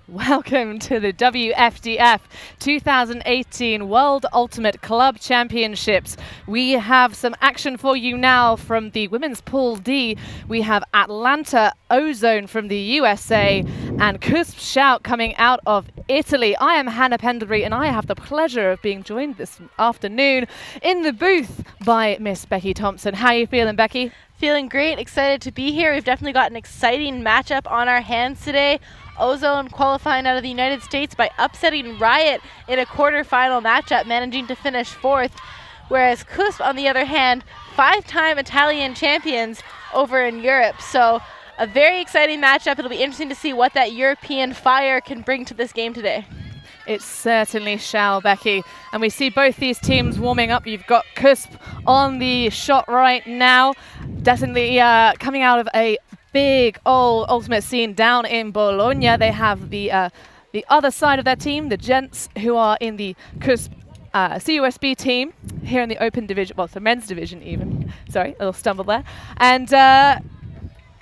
Welcome to the WFDF 2018 World Ultimate Club Championships. We have some action for you now from the Women's Pool D. We have Atlanta Ozone from the USA and CUSB Shout coming out of Italy. I am Hannah Pendlebury and I have the pleasure of being joined this afternoon in the booth by Miss Becky Thompson. How are you feeling, Becky? Feeling great, excited to be here. We've definitely got an exciting matchup on our hands today. Ozone qualifying out of the United States by upsetting Riot in a quarterfinal matchup, managing to finish 4th, whereas CUSB, on the other hand, 5-time Italian champions over in Europe. So a very exciting matchup. It'll be interesting to see what that European fire can bring to this game today. It certainly shall, Becky. And we see both these teams warming up. You've got CUSB on the shot right now, definitely coming out of a big old ultimate scene down in Bologna. They have the other side of their team, the gents, who are in the CUSB CUSB team here in the open division, well, the men's division even. Sorry, a little stumble there. And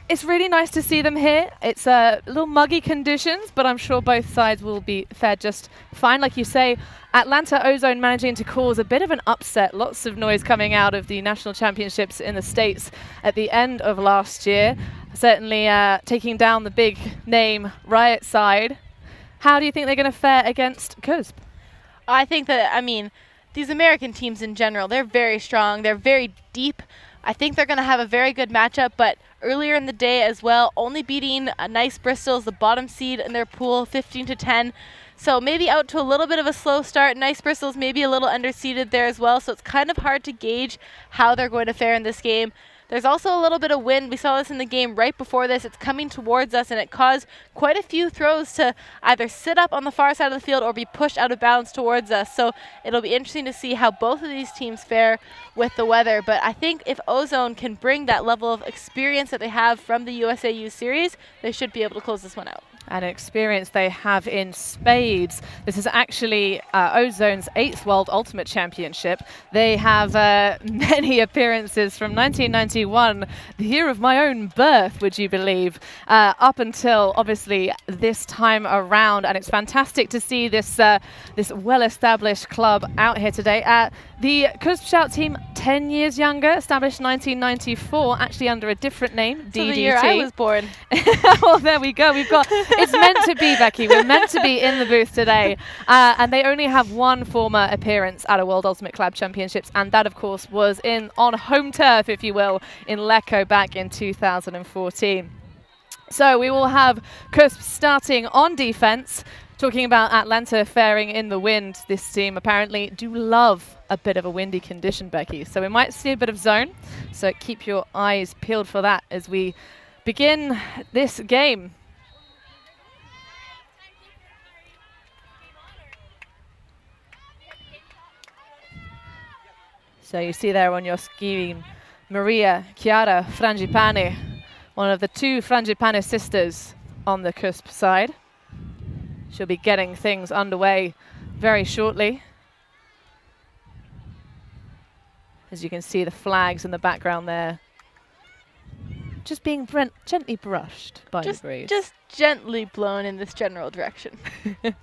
it's really nice to see them here. It's a little muggy conditions, but I'm sure both sides will be fared just fine. Like you say, Atlanta Ozone managing to cause a bit of an upset. Lots of noise coming out of the national championships in the States at the end of last year. Certainly taking down the big name Riot side. How do you think they're going to fare against CUSB? I think that, these American teams in general, they're very strong. They're very deep. I think they're going to have a very good matchup, but earlier in the day as well, only beating Nice Bristol as the bottom seed in their pool, 15-10. So maybe out to a little bit of a slow start. Nice Bristol's maybe a little underseeded there as well, so it's kind of hard to gauge how they're going to fare in this game. There's also a little bit of wind. We saw this in the game right before this. It's coming towards us, and it caused quite a few throws to either sit up on the far side of the field or be pushed out of bounds towards us. So it'll be interesting to see how both of these teams fare with the weather. But I think if Ozone can bring that level of experience that they have from the USAU series, they should be able to close this one out. An experience they have in spades. This is actually Ozone's 8th World Ultimate Championship. They have many appearances from 1991, the year of my own birth, would you believe, up until obviously this time around. And it's fantastic to see this this well-established club out here today. The CUSB Shout team, 10 years younger, established 1994, actually under a different name, DDT. So the year I was born. Well, there we go. We've got, it's meant to be, Becky. We're meant to be in the booth today. And they only have one former appearance at a World Ultimate Club Championships, and that, of course, was on home turf, if you will, in Lecco back in 2014. So we will have CUSB starting on defense. Talking about Atlanta faring in the wind, this team apparently do love a bit of a windy condition, Becky. So we might see a bit of zone. So keep your eyes peeled for that as we begin this game. So you see there on your screen, Maria Chiara Frangipane, one of the 2 Frangipane sisters on the CUSB side. She'll be getting things underway very shortly. As you can see, the flags in the background there, just being gently brushed by the breeze. Just gently blown in this general direction.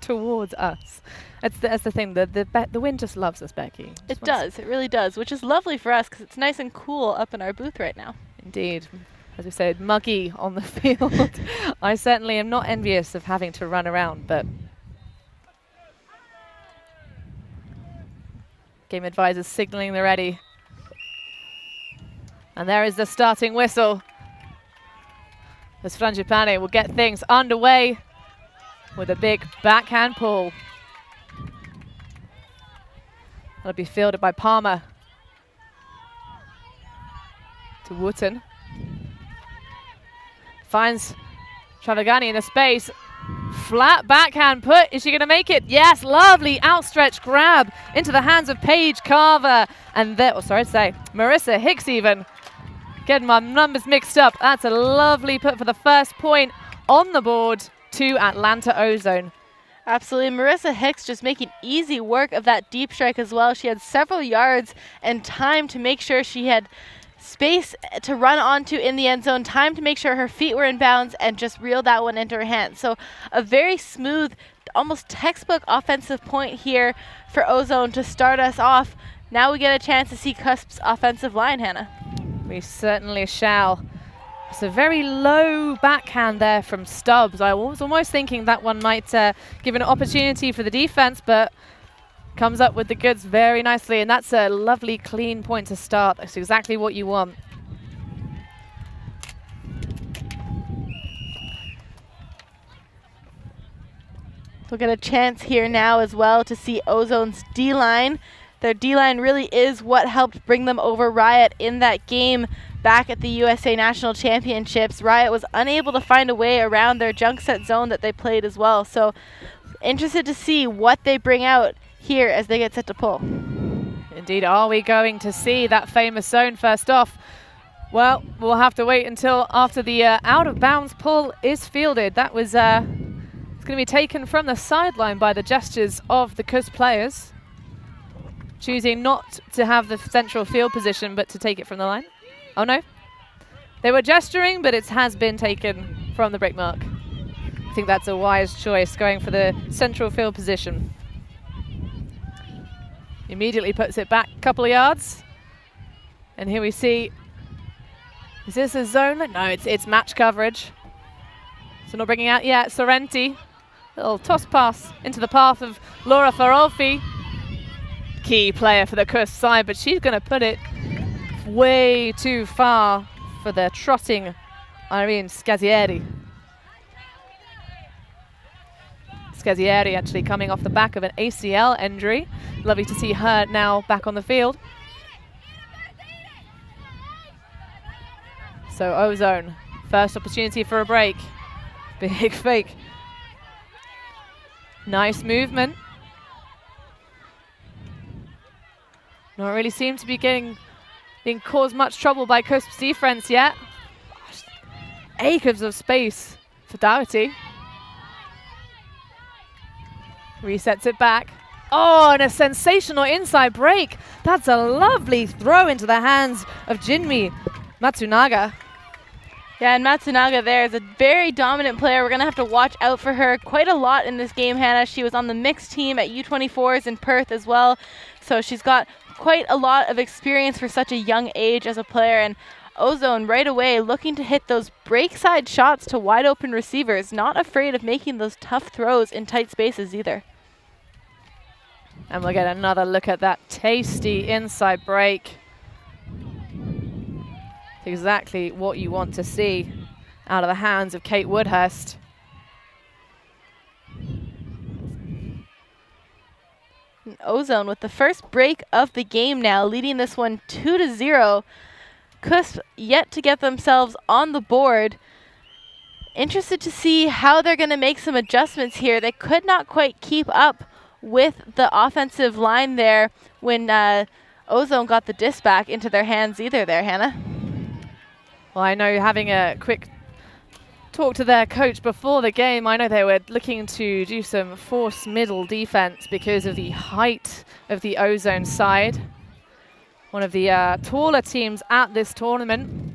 Towards us. That's the thing, the wind just loves us, Becky. It does, it really does, which is lovely for us because it's nice and cool up in our booth right now. Indeed. As we said, muggy on the field. I certainly am not envious of having to run around, but game advisors signaling they're ready. And there is the starting whistle. As Frangipane will get things underway with a big backhand pull. That'll be fielded by Palmer. To Wooten. Finds Travagani in the space. Flat backhand put. Is she going to make it? Yes, lovely outstretched grab into the hands of Paige Carver. And there, Marissa Hicks even. Getting my numbers mixed up. That's a lovely put for the first point on the board to Atlanta Ozone. Absolutely. Marissa Hicks just making easy work of that deep strike as well. She had several yards and time to make sure she had space to run onto in the end zone, time to make sure her feet were in bounds, and just reel that one into her hand. So a very smooth, almost textbook offensive point here for Ozone to start us off. Now we get a chance to see CUSB's offensive line, Hannah. We certainly shall. It's a very low backhand there from Stubbs. I was almost thinking that one might give an opportunity for the defense, but comes up with the goods very nicely, and that's a lovely clean point to start. That's exactly what you want. We'll get a chance here now as well to see Ozone's D-line. Their D-line really is what helped bring them over Riot in that game back at the USA National Championships. Riot was unable to find a way around their junk set zone that they played as well. So interested to see what they bring out here as they get set to pull. Indeed, are we going to see that famous zone first off? Well, we'll have to wait until after the out-of-bounds pull is fielded. That was it's going to be taken from the sideline by the gestures of the CUSB players, choosing not to have the central field position, but to take it from the line. Oh no, they were gesturing, but it has been taken from the break mark. I think that's a wise choice, going for the central field position. Immediately puts it back a couple of yards. And here we see, is this a zone? No, it's match coverage. So not bringing out yet, Sorrenti. Little toss pass into the path of Laura Farolfi. Key player for the CUSB side, but she's going to put it way too far for the trotting Irene Scazieri. Scazieri actually coming off the back of an ACL injury. Lovely to see her now back on the field. So Ozone, first opportunity for a break. Big fake. Nice movement. Not really seem to be being caused much trouble by CUSB's defense yet. Acres of space for Doughty. Resets it back. Oh, and a sensational inside break. That's a lovely throw into the hands of Jinmi Matsunaga. Yeah, and Matsunaga there is a very dominant player. We're going to have to watch out for her quite a lot in this game, Hannah. She was on the mixed team at U24s in Perth as well. So she's got quite a lot of experience for such a young age as a player. And Ozone right away looking to hit those break side shots to wide open receivers, not afraid of making those tough throws in tight spaces either. And we'll get another look at that tasty inside break. Exactly what you want to see out of the hands of Kate Woodhurst. And Ozone with the first break of the game now, leading this one 2-0. CUSB yet to get themselves on the board. Interested to see how they're going to make some adjustments here. They could not quite keep up with the offensive line there when Ozone got the disc back into their hands either there, Hannah. Well, I know, having a quick talk to their coach before the game, I know they were looking to do some force middle defense because of the height of the Ozone side. One of the taller teams at this tournament.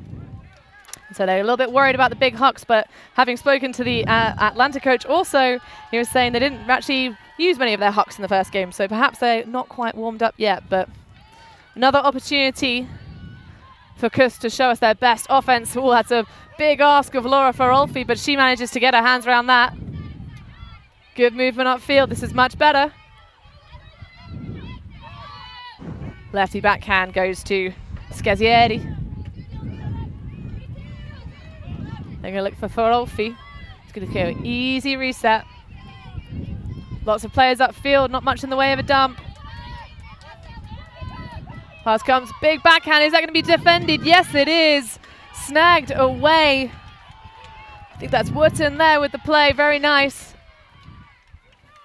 So they're a little bit worried about the big hucks, but having spoken to the Atlanta coach also, he was saying they didn't actually use many of their hucks in the first game, so perhaps they're not quite warmed up yet, but another opportunity for CUSB to show us their best offense. Oh, that's a big ask of Laura Farolfi, but she manages to get her hands around that. Good movement upfield. This is much better. Lefty backhand goes to Scazieri. They're going to look for Farolfi. It's going to go easy reset. Lots of players upfield, not much in the way of a dump. Pass comes, big backhand. Is that going to be defended? Yes, it is. Snagged away. I think that's Wooten there with the play. Very nice.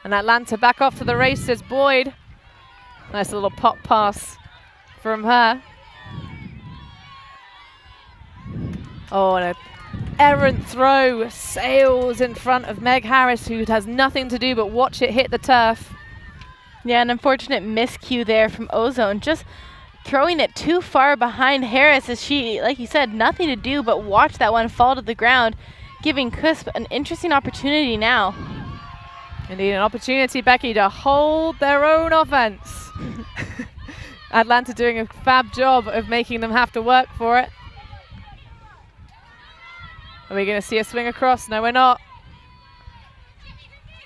And Atlanta back off to the races. Boyd. Nice little pop pass from her. Oh, and an errant throw. Sails in front of Meg Harris, who has nothing to do but watch it hit the turf. Yeah, an unfortunate miscue there from Ozone. Just throwing it too far behind Harris as she, like you said, nothing to do but watch that one fall to the ground, giving CUSB an interesting opportunity now. Indeed, an opportunity, Becky, to hold their own offense. Atlanta doing a fab job of making them have to work for it. Are we going to see a swing across? No, we're not.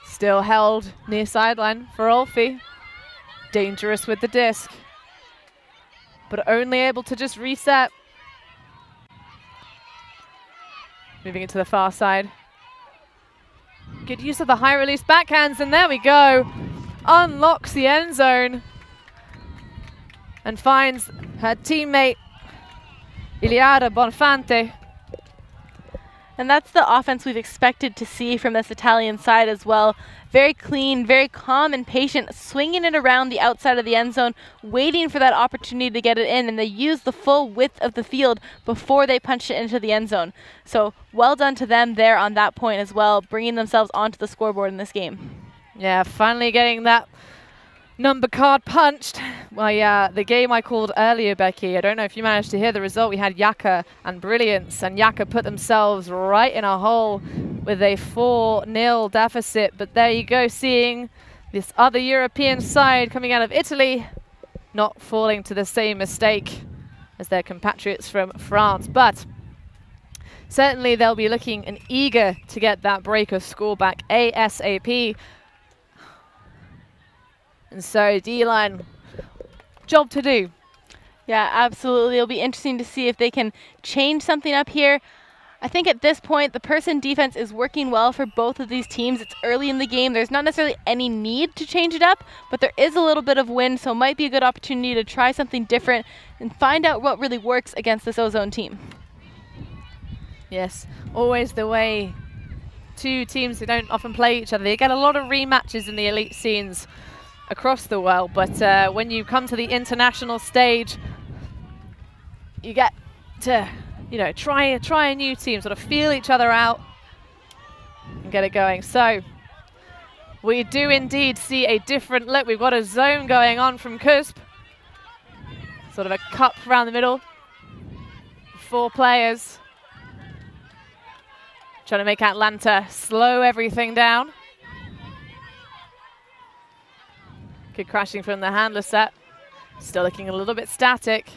Still held near sideline for Olfi. Dangerous with the disc, but only able to just reset. Moving it to the far side. Good use of the high release backhands, and there we go. Unlocks the end zone and finds her teammate Iliada Bonfante. And that's the offense we've expected to see from this Italian side as well. Very clean, very calm and patient, swinging it around the outside of the end zone, waiting for that opportunity to get it in, and they use the full width of the field before they punch it into the end zone. So well done to them there on that point as well, bringing themselves onto the scoreboard in this game. Yeah, finally getting that number card punched. Well, yeah, the game I called earlier, Becky, I don't know if you managed to hear the result. We had Yaka and Brilliance, and Yaka put themselves right in a hole with a 4-0 deficit. But there you go, seeing this other European side coming out of Italy not falling to the same mistake as their compatriots from France. But certainly they'll be looking and eager to get that break of score back ASAP. And so D-line, job to do. Yeah, absolutely. It'll be interesting to see if they can change something up here. I think at this point, the person defense is working well for both of these teams. It's early in the game. There's not necessarily any need to change it up, but there is a little bit of wind, so it might be a good opportunity to try something different and find out what really works against this Ozone team. Yes, always the way. Two teams who don't often play each other. They get a lot of rematches in the elite scenes across the world, but when you come to the international stage, you get to, you know, try a new team, sort of feel each other out and get it going. So we do indeed see a different look. We've got a zone going on from CUSB, sort of a cup around the middle, 4 players trying to make Atlanta slow everything down. Good crashing from the handler set. Still looking a little bit static.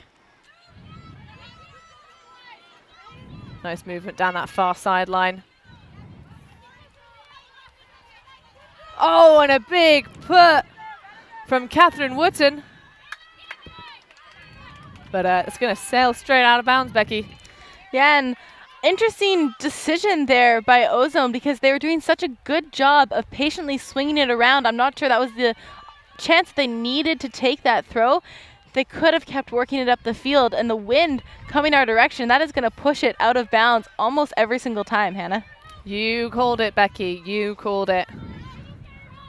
Nice movement down that far sideline. Oh, and a big put from Catherine Wooten. But it's going to sail straight out of bounds, Becky. Yeah, and interesting decision there by Ozone because they were doing such a good job of patiently swinging it around. I'm not sure that was the chance they needed to take that throw. They could have kept working it up the field, and the wind coming our direction, that is going to push it out of bounds almost every single time, Hannah. You called it, Becky. You called it.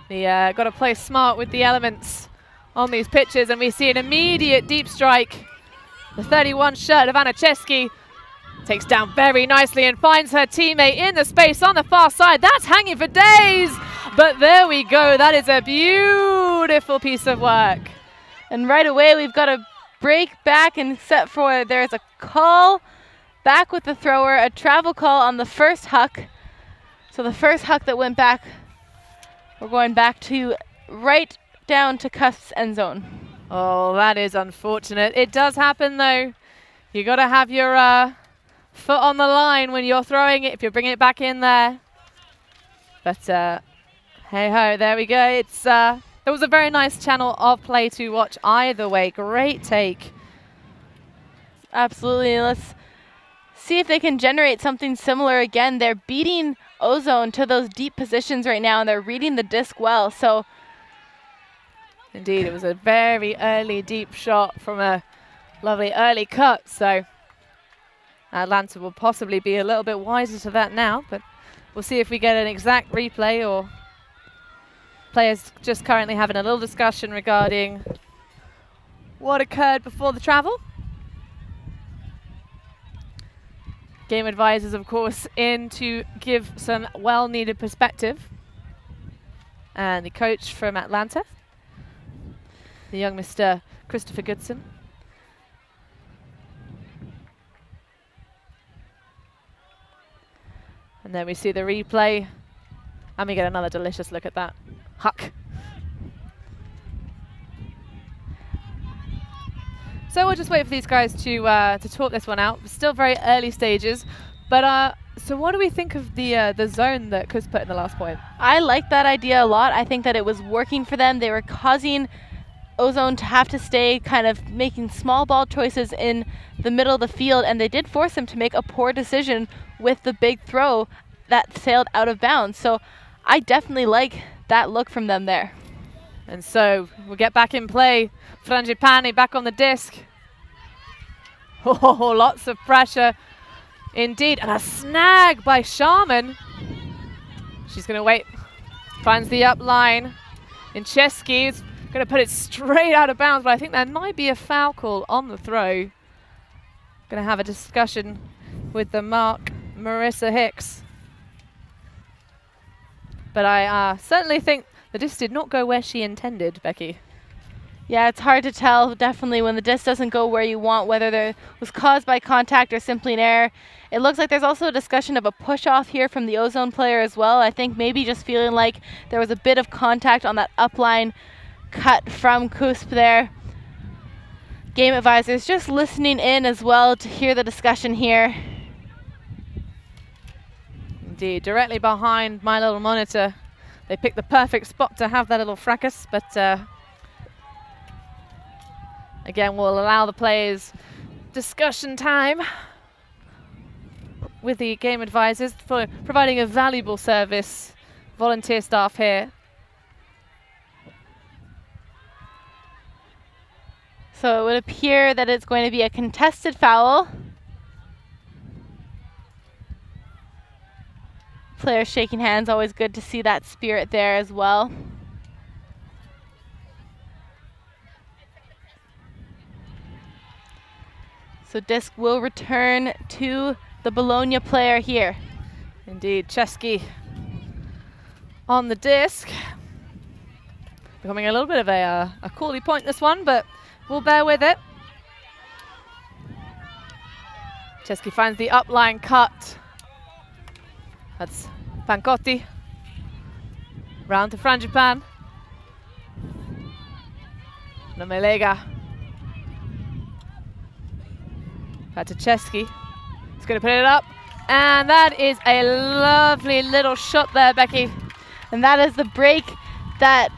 We got to play smart with the elements on these pitches, and we see an immediate deep strike. The 31 shirt of Aniszewski takes down very nicely and finds her teammate in the space on the far side. That's hanging for days, but there we go. That is a beautiful piece of work. And right away, we've got to break back and set forward. There's a call back with the thrower, a travel call on the first huck. So the first huck that went back, we're going back to right down to CUSB's end zone. Oh, that is unfortunate. It does happen, though. You got to have your foot on the line when you're throwing it, if you're bringing it back in there. But hey-ho, there we go. It's it was a very nice channel of play to watch either way. Great take. Absolutely. Let's see if they can generate something similar again. They're beating Ozone to those deep positions right now, and they're reading the disc well. So, indeed, it was a very early deep shot from a lovely early cut. So Atlanta will possibly be a little bit wiser to that now, but we'll see if we get an exact replay, or players just currently having a little discussion regarding what occurred before the travel. Game advisors, of course, in to give some well-needed perspective. And the coach from Atlanta, the young Mr. Christopher Goodson, And then we see the replay. And we get another delicious look at that. Huck. So we'll just wait for these guys to talk this one out. Still very early stages. But so what do we think of the zone that CUSB put in the last point? I like that idea a lot. I think that it was working for them. They were causing Ozone to have to stay kind of making small ball choices in the middle of the field, and they did force him to make a poor decision with the big throw that sailed out of bounds. So I definitely like that look from them there. And so we'll get back in play. Frangipani back on the disc. Oh, lots of pressure indeed. And a snag by Sharman. She's going to wait. Finds the up line. Incheski is going to put it straight out of bounds, but I think there might be a foul call on the throw. Going to have a discussion with the mark, Marissa Hicks. But I certainly think the disc did not go where she intended, Becky. Yeah, it's hard to tell, definitely, when the disc doesn't go where you want, whether it was caused by contact or simply an error. It looks like there's also a discussion of a push-off here from the Ozone player as well. I think maybe just feeling like there was a bit of contact on that upline cut from CUSB there. Game advisors just listening in as well to hear the discussion here. Indeed, directly behind my little monitor. They picked the perfect spot to have that little fracas, but again, we'll allow the players discussion time with the game advisors for providing a valuable service. Volunteer staff here. So it would appear that it's going to be a contested foul. Players shaking hands, always good to see that spirit there as well. So disc will return to the Bologna player here. Indeed, Chesky on the disc. Becoming a little bit of a cally point, this one, but we'll bear with it. Chesky finds the upline cut. That's Pancotti. Round to Frangipan. Nomelega. Back to Chesky. He's going to put it up. And that is a lovely little shot there, Becky. And that is the break that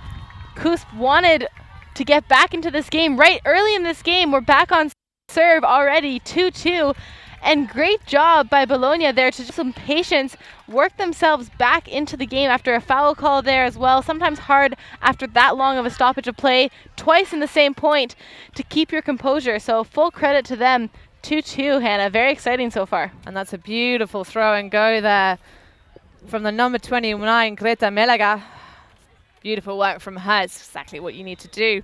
CUSB wanted to get back into this game. Right early in this game, we're back on serve already, 2-2. And great job by Bologna there to just some patience, work themselves back into the game after a foul call there as well. Sometimes hard after that long of a stoppage of play, twice in the same point, to keep your composure. So full credit to them. 2-2, Hannah. Very exciting so far. And that's a beautiful throw and go there from the number 29, Greta Melega. Beautiful work from her. It's exactly what you need to do.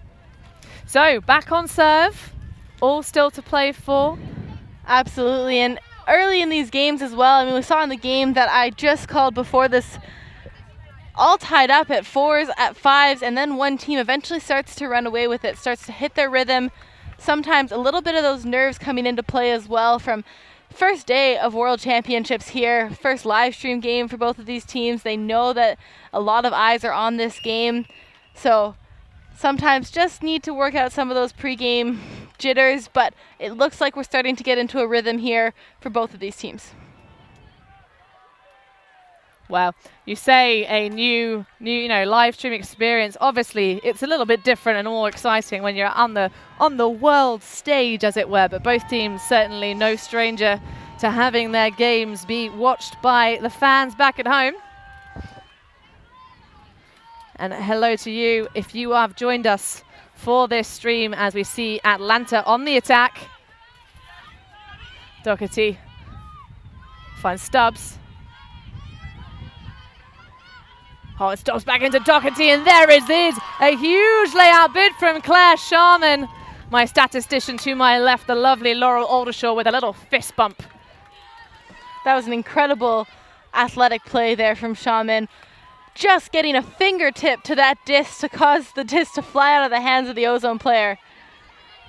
So back on serve. All still to play for. Absolutely, and early in these games as well, I mean, we saw in the game that I just called before this, all tied up at 4s, at 5s, and then one team eventually starts to run away with it, starts to hit their rhythm. Sometimes a little bit of those nerves coming into play as well from first day of World Championships here, first live stream game for both of these teams. They know that a lot of eyes are on this game, so sometimes just need to work out some of those pre-game jitters, but it looks like we're starting to get into a rhythm here for both of these teams. Well, you say a new live stream experience. Obviously, it's a little bit different and more exciting when you're on the world stage, as it were. But both teams certainly no stranger to having their games be watched by the fans back at home. And hello to you if you have joined us for this stream as we see Atlanta on the attack. Doherty finds Stubbs. Oh, it stops back into Doherty, and there is a huge layout bid from Claire Sharman. My statistician to my left, the lovely Laurel Aldershaw, with a little fist bump. That was an incredible athletic play there from Sharman. Just getting a fingertip to that disc to cause the disc to fly out of the hands of the Ozone player.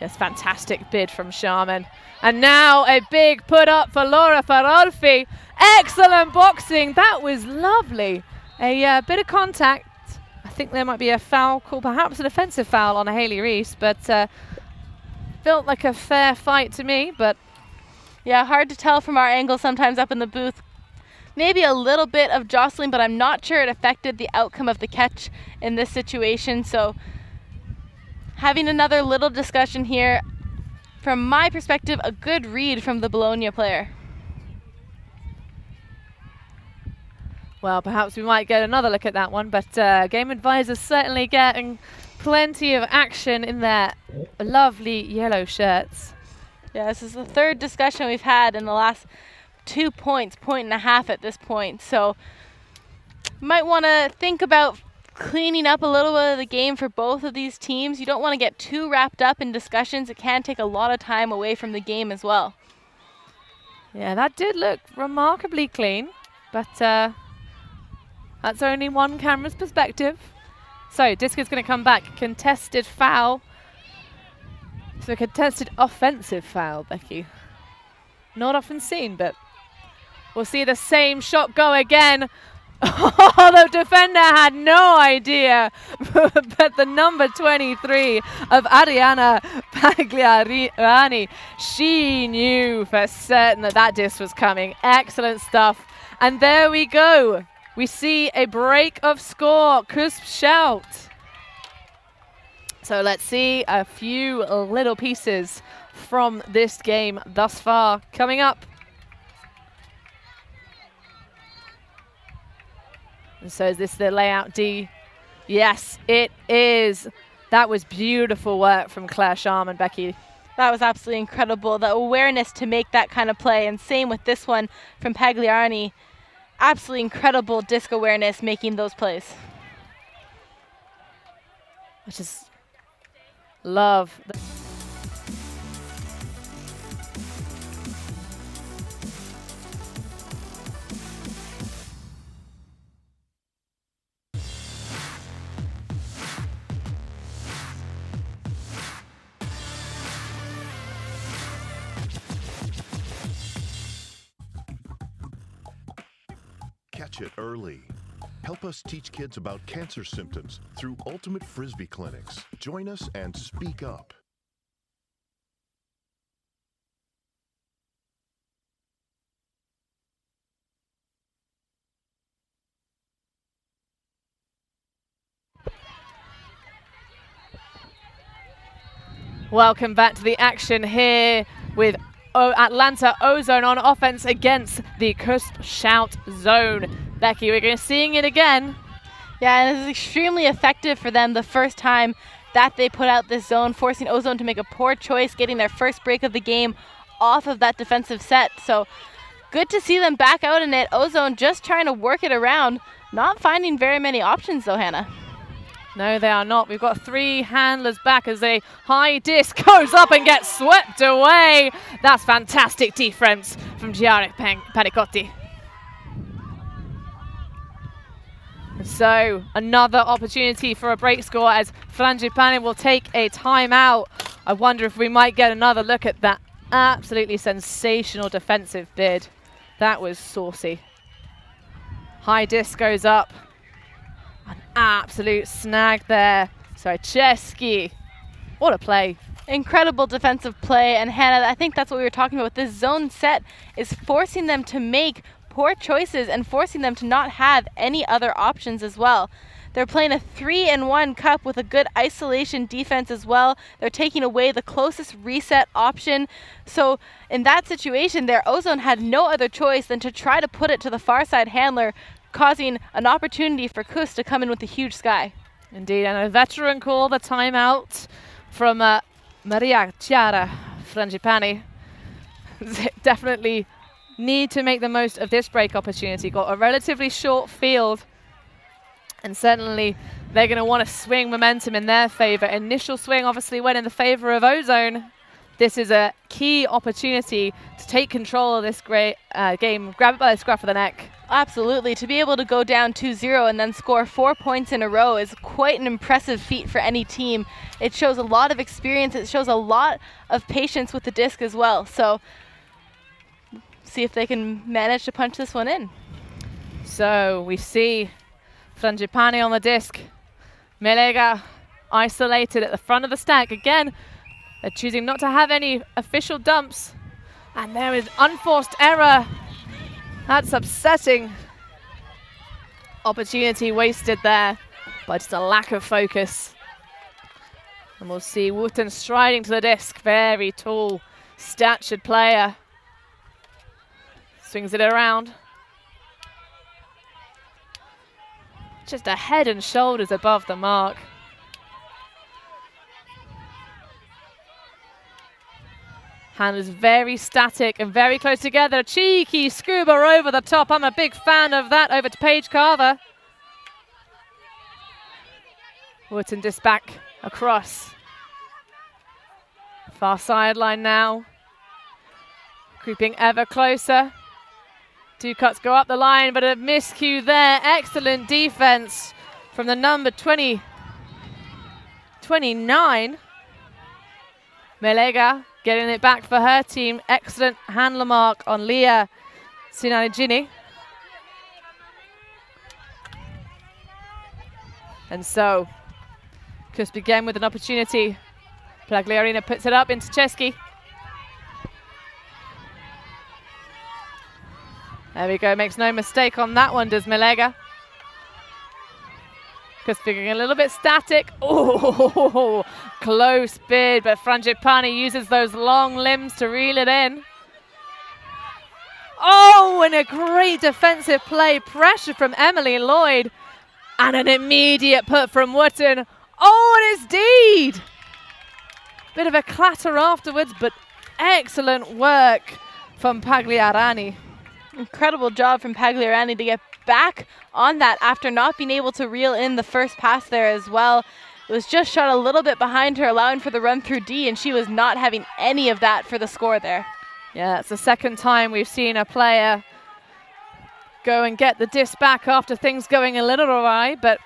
Yes, fantastic bid from Sharman. And now a big put up for Laura Farolfi. Excellent boxing. That was lovely. A bit of contact. I think there might be a foul call, perhaps an offensive foul on a Hayley Reese, but felt like a fair fight to me. But yeah, hard to tell from our angle sometimes up in the booth. Maybe a little bit of jostling, but I'm not sure it affected the outcome of the catch in this situation. So having another little discussion here, from my perspective, a good read from the Bologna player. Well, perhaps we might get another look at that one, but Game Advisor's certainly getting plenty of action in their lovely yellow shirts. Yeah, this is the third discussion we've had in the last 2 points, point and a half at this point. So might want to think about cleaning up a little bit of the game for both of these teams. You don't want to get too wrapped up in discussions. It can take a lot of time away from the game as well. Yeah, that did look remarkably clean, but that's only one camera's perspective. So disc is going to come back. Contested foul. So a contested offensive foul, Becky. Not often seen, but we'll see the same shot go again. Oh, the defender had no idea, but the number 23 of Ariana Pagliarani, she knew for certain that that disc was coming. Excellent stuff. And there we go. We see a break of score. CUSB shout. So let's see a few little pieces from this game thus far coming up. And so is this the layout D? Yes, it is. That was beautiful work from Claire Sharman, Becky. That was absolutely incredible. The awareness to make that kind of play, and same with this one from Pagliarani. Absolutely incredible disc awareness making those plays. I just love Catch it early. Help us teach kids about cancer symptoms through Ultimate Frisbee clinics. Join us and speak up. Welcome back to the action here with Atlanta Ozone on offense against the CUSB Shout Zone. Becky, we're going to seeing it again. Yeah, and it was extremely effective for them the first time that they put out this zone, forcing Ozone to make a poor choice, getting their first break of the game off of that defensive set. So good to see them back out in it. Ozone just trying to work it around, not finding very many options though, Hannah. No, they are not. We've got three handlers back as a high disc goes up and gets swept away. That's fantastic defense from Gianni Panicotti. So another opportunity for a break score as Frangipane will take a timeout. I wonder if we might get another look at that absolutely sensational defensive bid. That was saucy. High disc goes up. An absolute snag there. So Chesky, what a play. Incredible defensive play. And Hannah, I think that's what we were talking about. This zone set is forcing them to make poor choices and forcing them to not have any other options as well. They're playing a 3-in-1 cup with a good isolation defense as well. They're taking away the closest reset option. So in that situation there, Ozone had no other choice than to try to put it to the far side handler, causing an opportunity for CUSB to come in with a huge sky. Indeed, and a veteran call, the timeout from Maria Chiara Frangipane. Definitely need to make the most of this break opportunity. Got a relatively short field, and certainly they're going to want to swing momentum in their favor. Initial swing obviously went in the favor of Ozone. This is a key opportunity to take control of this great game, grab it by the scruff of the neck. Absolutely. To be able to go down 2-0 and then score 4 points in a row is quite an impressive feat for any team. It shows a lot of experience. It shows a lot of patience with the disc as well. So see if they can manage to punch this one in. So we see Frangipani on the disc. Melega isolated at the front of the stack. Again, they're choosing not to have any official dumps. And there is unforced error. That's upsetting. Opportunity wasted there, but just a lack of focus. And we'll see Wooten striding to the disc. Very tall, statured player. Swings it around. Just a head and shoulders above the mark. Handlers very static and very close together. Cheeky scuba over the top. I'm a big fan of that. Over to Paige Carver. Wooten disc back across. Far sideline now. Creeping ever closer. 2 cuts go up the line, but a miscue there. Excellent defense from the number 29. Melega getting it back for her team. Excellent handler mark on Leah Sinanijini. And so, CUSB again with an opportunity. Plagliarina puts it up into Chesky. There we go, makes no mistake on that one, does Melega. CUSB getting a little bit static. Oh, close bid, but Frangipani uses those long limbs to reel it in. Oh, and a great defensive play. Pressure from Emily Lloyd. And an immediate put from Wooten. Oh, and it's deed. Bit of a clatter afterwards, but excellent work from Pagliarani. Incredible job from Pagliarani to get back on that after not being able to reel in the first pass there as well. It was just shot a little bit behind her, allowing for the run through D, and she was not having any of that for the score there. Yeah, it's the second time we've seen a player go and get the disc back after things going a little awry, but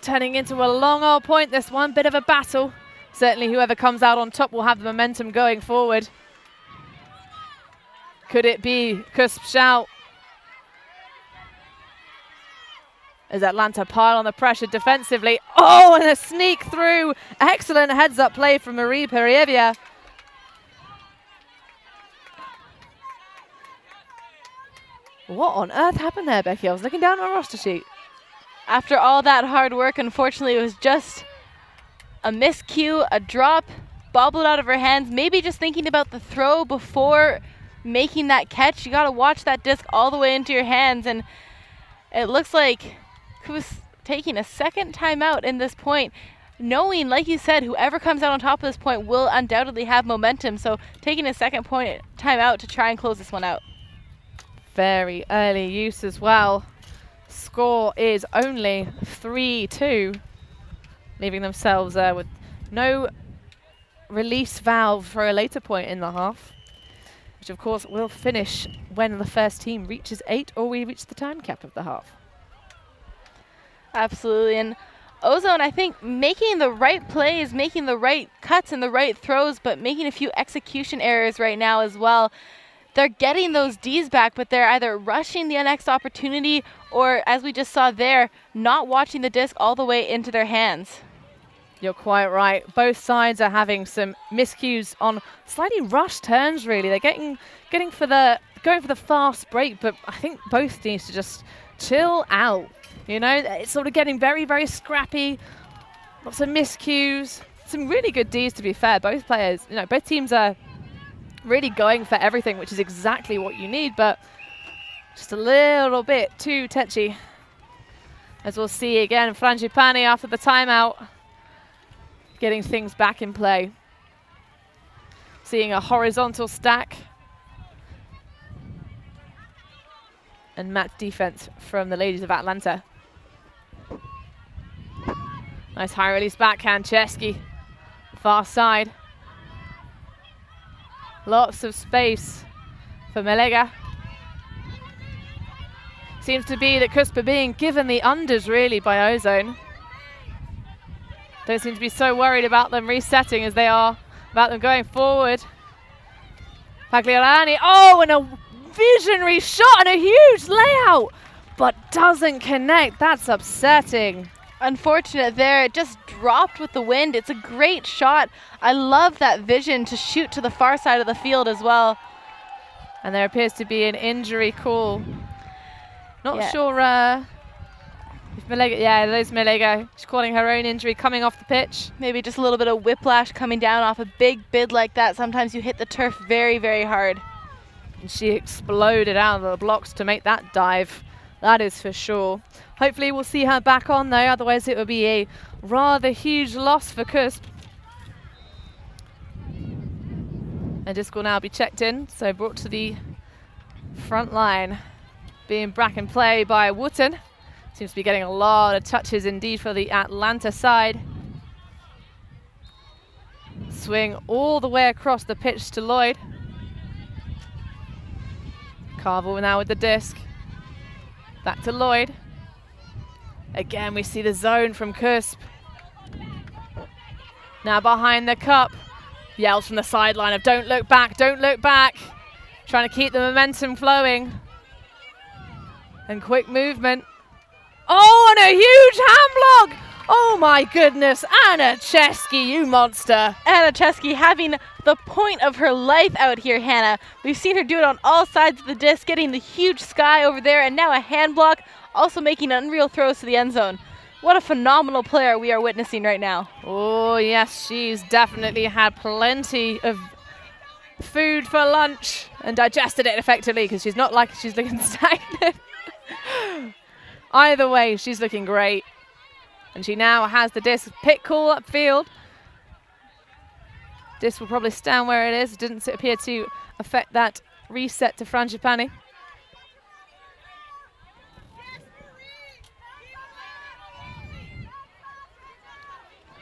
turning into a long old point, this one. Bit of a battle. Certainly whoever comes out on top will have the momentum going forward. Could it be CUSB shout? As Atlanta pile on the pressure defensively. Oh, and a sneak through. Excellent heads-up play from Marie Perievia. What on earth happened there, Becky? I was looking down at my roster sheet. After all that hard work, unfortunately, it was just a miscue, a drop, bobbled out of her hands. Maybe just thinking about the throw before making that catch. You got to watch that disc all the way into your hands, and it looks like he was taking a second timeout in this point, knowing, like you said, whoever comes out on top of this point will undoubtedly have momentum. So taking a second point timeout to try and close this one out. Very early use as well. Score is only 3-2, leaving themselves with no release valve for a later point in the half, which of course will finish when the first team reaches 8 or we reach the time cap of the half. Absolutely, and Ozone, I think, making the right plays, making the right cuts and the right throws, but making a few execution errors right now as well. They're getting those Ds back, but they're either rushing the next opportunity or, as we just saw there, not watching the disc all the way into their hands. You're quite right. Both sides are having some miscues on slightly rushed turns, really. They're going for the fast break, but I think both teams to just chill out. You know, it's sort of getting very, very scrappy. Lots of miscues. Some really good Ds, to be fair. Both players, you know, both teams are really going for everything, which is exactly what you need, but just a little bit too touchy. As we'll see again, Frangipani after the timeout, getting things back in play. Seeing a horizontal stack. And match defense from the ladies of Atlanta. Nice high release backhand, Chesky. Far side. Lots of space for Melega. Seems to be that CUSB are being given the unders really by Ozone. Don't seem to be so worried about them resetting as they are about them going forward. Pagliarani, oh, and a visionary shot and a huge layout, but doesn't connect. That's upsetting. Unfortunate there, it just dropped with the wind. It's a great shot. I love that vision to shoot to the far side of the field as well. And there appears to be an injury call. Not sure if Malego, yeah, there's Malego. She's calling her own injury coming off the pitch. Maybe just a little bit of whiplash coming down off a big bid like that. Sometimes you hit the turf very, very hard. And she exploded out of the blocks to make that dive. That is for sure. Hopefully we'll see her back on though, otherwise it will be a rather huge loss for CUSB. And disc will now be checked in, so brought to the front line. Being back in play by Wooten. Seems to be getting a lot of touches indeed for the Atlanta side. Swing all the way across the pitch to Lloyd. Carvel now with the disc. Back to Lloyd. Again, we see the zone from CUSB. Now behind the cup. Yells from the sideline of don't look back, don't look back. Trying to keep the momentum flowing. And quick movement. Oh, and a huge hand block! Oh my goodness, Anna Chesky, you monster. Anna Chesky having the point of her life out here, Hannah. We've seen her do it on all sides of the disc, getting the huge sky over there, and now a hand block, also making unreal throws to the end zone. What a phenomenal player we are witnessing right now. Oh yes, she's definitely had plenty of food for lunch and digested it effectively, because she's not like she's looking stagnant. Either way, she's looking great. And she now has the disc. Pit call upfield. Disc will probably stand where it is. It didn't appear to affect that reset to Frangipani.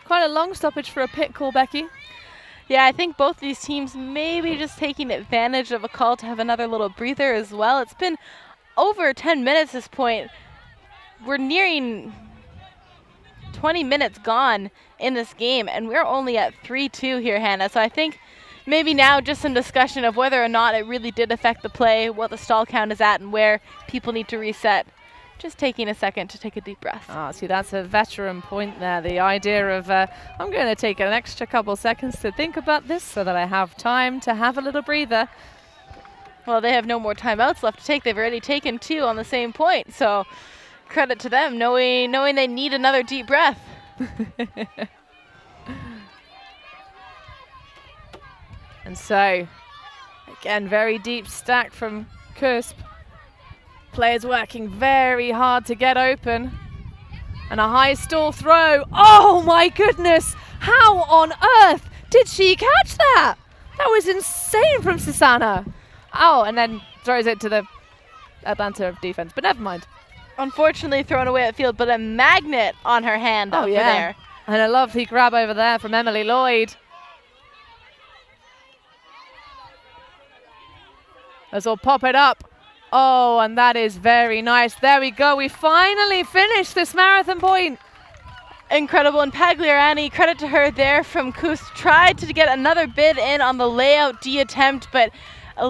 Quite a long stoppage for a pit call, Becky. Yeah, I think both these teams maybe just taking advantage of a call to have another little breather as well. It's been over 10 minutes at this point. We're nearing 20 minutes gone in this game, and we're only at 3-2 here, Hannah. So I think maybe now just some discussion of whether or not it really did affect the play, what the stall count is at, and where people need to reset. Just taking a second to take a deep breath. Ah, see, that's a veteran point there. The idea of, I'm going to take an extra couple seconds to think about this so that I have time to have a little breather. Well, they have no more timeouts left to take. They've already taken 2 on the same point. So credit to them, knowing they need another deep breath. And so, again, very deep stack from CUSB. Players working very hard to get open. And a high stall throw. Oh my goodness! How on earth did she catch that? That was insane from Susanna. Oh, and then throws it to the Atlanta defense, but never mind. Unfortunately thrown away at field, but a magnet on her hand over there. And a lovely grab over there from Emily Lloyd. As we'll pop it up. Oh, and that is very nice. There we go. We finally finished this marathon point. Incredible. And Pagliarani, credit to her there from CUSB, tried to get another bid in on the layout D attempt, but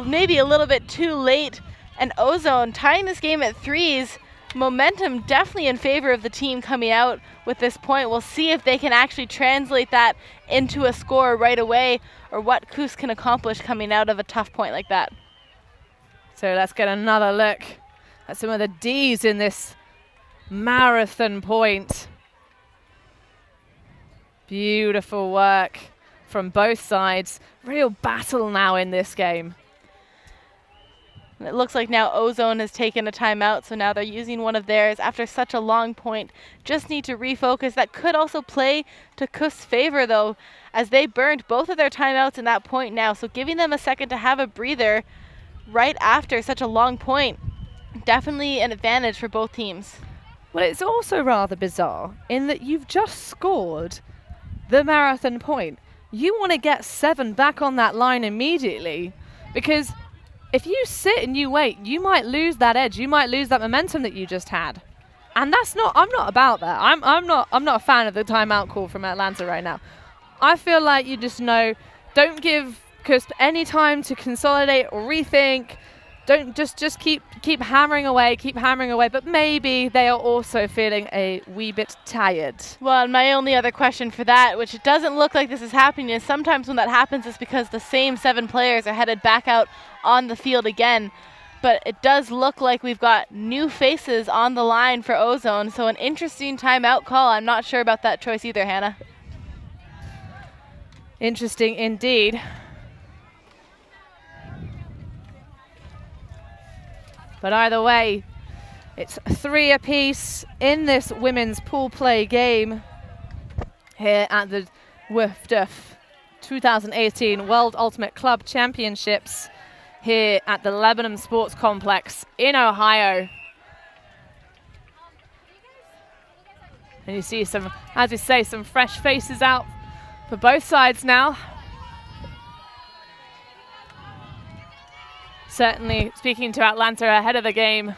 maybe a little bit too late. And Ozone tying this game at 3s. Momentum definitely in favor of the team coming out with this point. We'll see if they can actually translate that into a score right away, or what CUSB can accomplish coming out of a tough point like that. So let's get another look at some of the Ds in this marathon point. Beautiful work from both sides. Real battle now in this game. It looks like now Ozone has taken a timeout, so now they're using one of theirs after such a long point. Just need to refocus. That could also play to CUSB's favor, though, as they burned both of their timeouts in that point now. So giving them a second to have a breather right after such a long point, definitely an advantage for both teams. Well, it's also rather bizarre in that you've just scored the marathon point. You want to get 7 back on that line immediately, because if you sit and you wait, you might lose that edge. You might lose that momentum that you just had. And that's not, I'm not about that. I'm not a fan of the timeout call from Atlanta right now. I feel like you just know, don't give CUSB any time to consolidate or rethink. Don't just keep hammering away, but maybe they are also feeling a wee bit tired. Well, and my only other question for that, which it doesn't look like this is happening, is sometimes when that happens it's because the same 7 players are headed back out on the field again. But it does look like we've got new faces on the line for Ozone, so an interesting timeout call. I'm not sure about that choice either, Hannah. Interesting indeed. But either way, it's 3 apiece in this women's pool play game here at the WUCC 2018 World Ultimate Club Championships here at the Lebanon Sports Complex in Ohio. And you see some, as we say, some fresh faces out for both sides now. Certainly, speaking to Atlanta ahead of the game,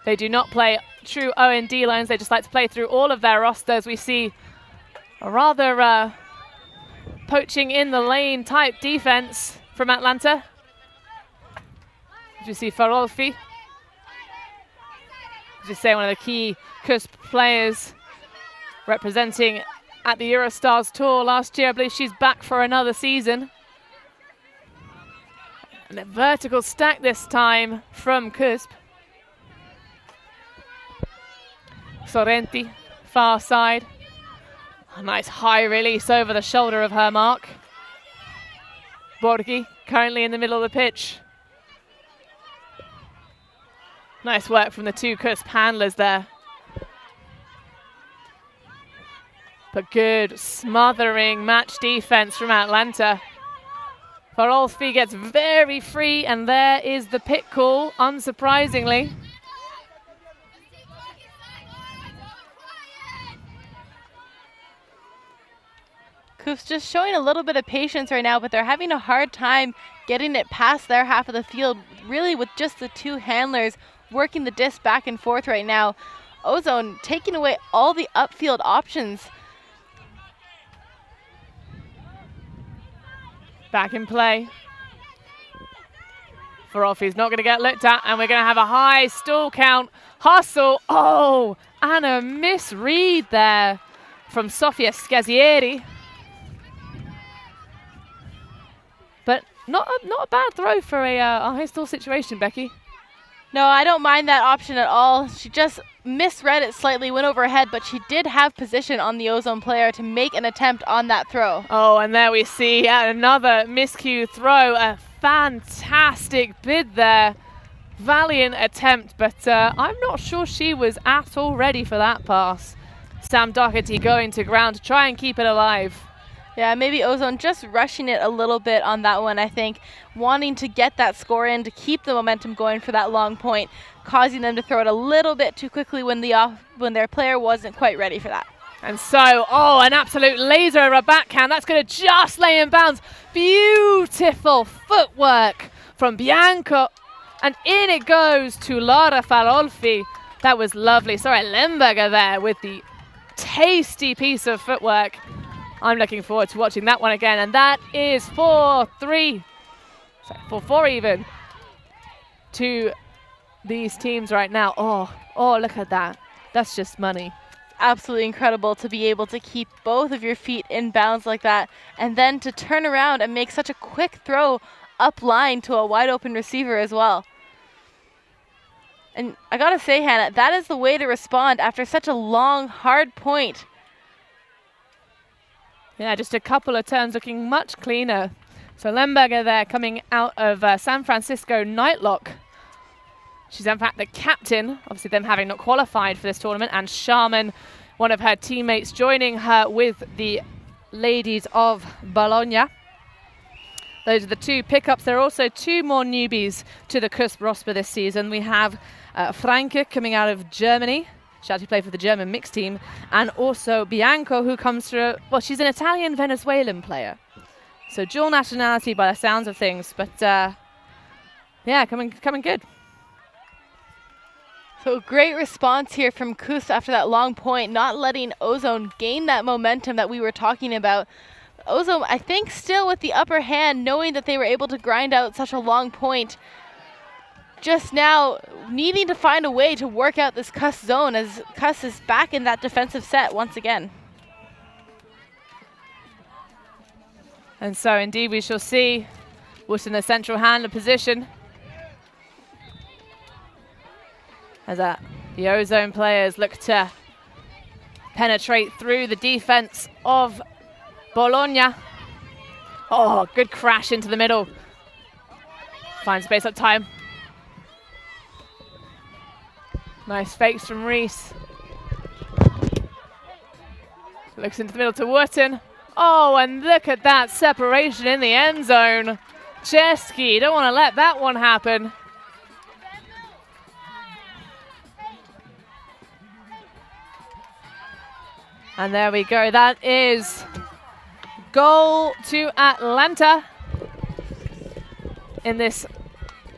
they do not play true O&D lines. They just like to play through all of their rosters. We see a rather poaching in the lane type defense from Atlanta. Did you see Farolfi? Did you say one of the key CUSB players representing at the Eurostars Tour last year? I believe she's back for another season. And a vertical stack this time from CUSB. Sorrenti, far side. A nice high release over the shoulder of her mark. Borghi currently in the middle of the pitch. Nice work from the 2 CUSB handlers there. But good smothering match defense from Atlanta. Farolfi gets very free, and there is the pit call, unsurprisingly. CUSB's just showing a little bit of patience right now, but they're having a hard time getting it past their half of the field, really with just the 2 handlers working the disc back and forth right now. Ozone taking away all the upfield options. Back in play. Farolfi's not going to get looked at, and we're going to have a high stall count. Hustle. Oh, and a misread there from Sofia Scazieri. But not a bad throw for a high stall situation, Becky. No, I don't mind that option at all. She just misread it slightly, went over her head, but she did have position on the Ozone player to make an attempt on that throw. Oh, and there we see another miscue throw. A fantastic bid there. Valiant attempt, but I'm not sure she was at all ready for that pass. Sam Doherty going to ground to try and keep it alive. Yeah, maybe Ozone just rushing it a little bit on that one, I think. Wanting to get that score in to keep the momentum going for that long point, causing them to throw it a little bit too quickly when their player wasn't quite ready for that. And so, oh, an absolute laser of a backhand. That's going to just lay in bounds. Beautiful footwork from Bianco. And in it goes to Laura Farolfi. That was lovely. Sorry, Lemberger there with the tasty piece of footwork. I'm looking forward to watching that one again. And that is 4-3. Sorry, 4-4 even to these teams right now. Oh, look at that. That's just money. Absolutely incredible to be able to keep both of your feet in bounds like that, and then to turn around and make such a quick throw up line to a wide open receiver as well. And I gotta say, Hannah, that is the way to respond after such a long, hard point. Yeah, just a couple of turns looking much cleaner. So Lemberger there coming out of San Francisco Nightlock. She's in fact the captain, obviously them having not qualified for this tournament, and Sharman, one of her teammates, joining her with the ladies of Bologna. Those are the 2 pickups. There are also 2 more newbies to the CUSB roster this season. We have Franke coming out of Germany. She actually played for the German mixed team. And also Bianco, who comes through, well, she's an Italian-Venezuelan player. So dual nationality by the sounds of things. But Yeah, coming good. So great response here from CUSB after that long point, not letting Ozone gain that momentum that we were talking about. Ozone, I think, still with the upper hand, knowing that they were able to grind out such a long point. Just now needing to find a way to work out this CUSB zone as CUSB is back in that defensive set once again. And so indeed we shall see WUCC in the central handler position. As the Ozone players look to penetrate through the defense of Bologna. Oh, good crash into the middle. Find space up time. Nice fakes from Reese. Looks into the middle to Wooten. Oh, and look at that separation in the end zone. Chesky, don't want to let that one happen. And there we go. That is goal to Atlanta in this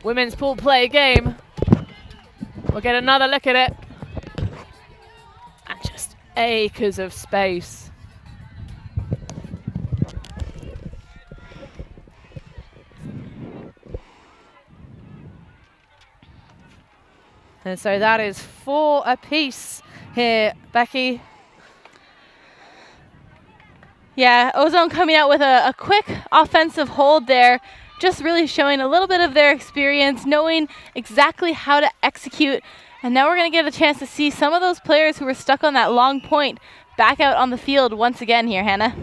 women's pool play game. We'll get another look at it. And just acres of space. And so that is 4 apiece here, Becky. Yeah, Ozone coming out with a quick offensive hold there, just really showing a little bit of their experience, knowing exactly how to execute. And now we're going to get a chance to see some of those players who were stuck on that long point back out on the field once again here, Hannah.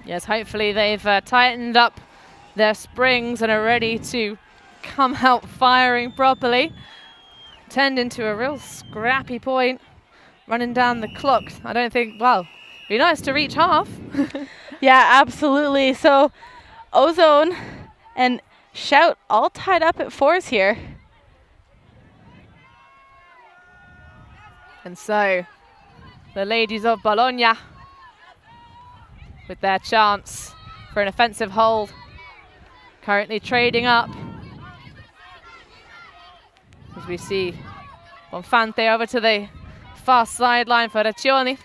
Yes, hopefully they've tightened up their springs and are ready to come out firing properly. Turned into a real scrappy point, running down the clock. I don't think, well, be nice to reach half. Yeah, absolutely. So Ozone and Shout all tied up at 4s here. And so the ladies of Bologna with their chance for an offensive hold, currently trading up. As we see Bonfante over to the far sideline for Raccioni.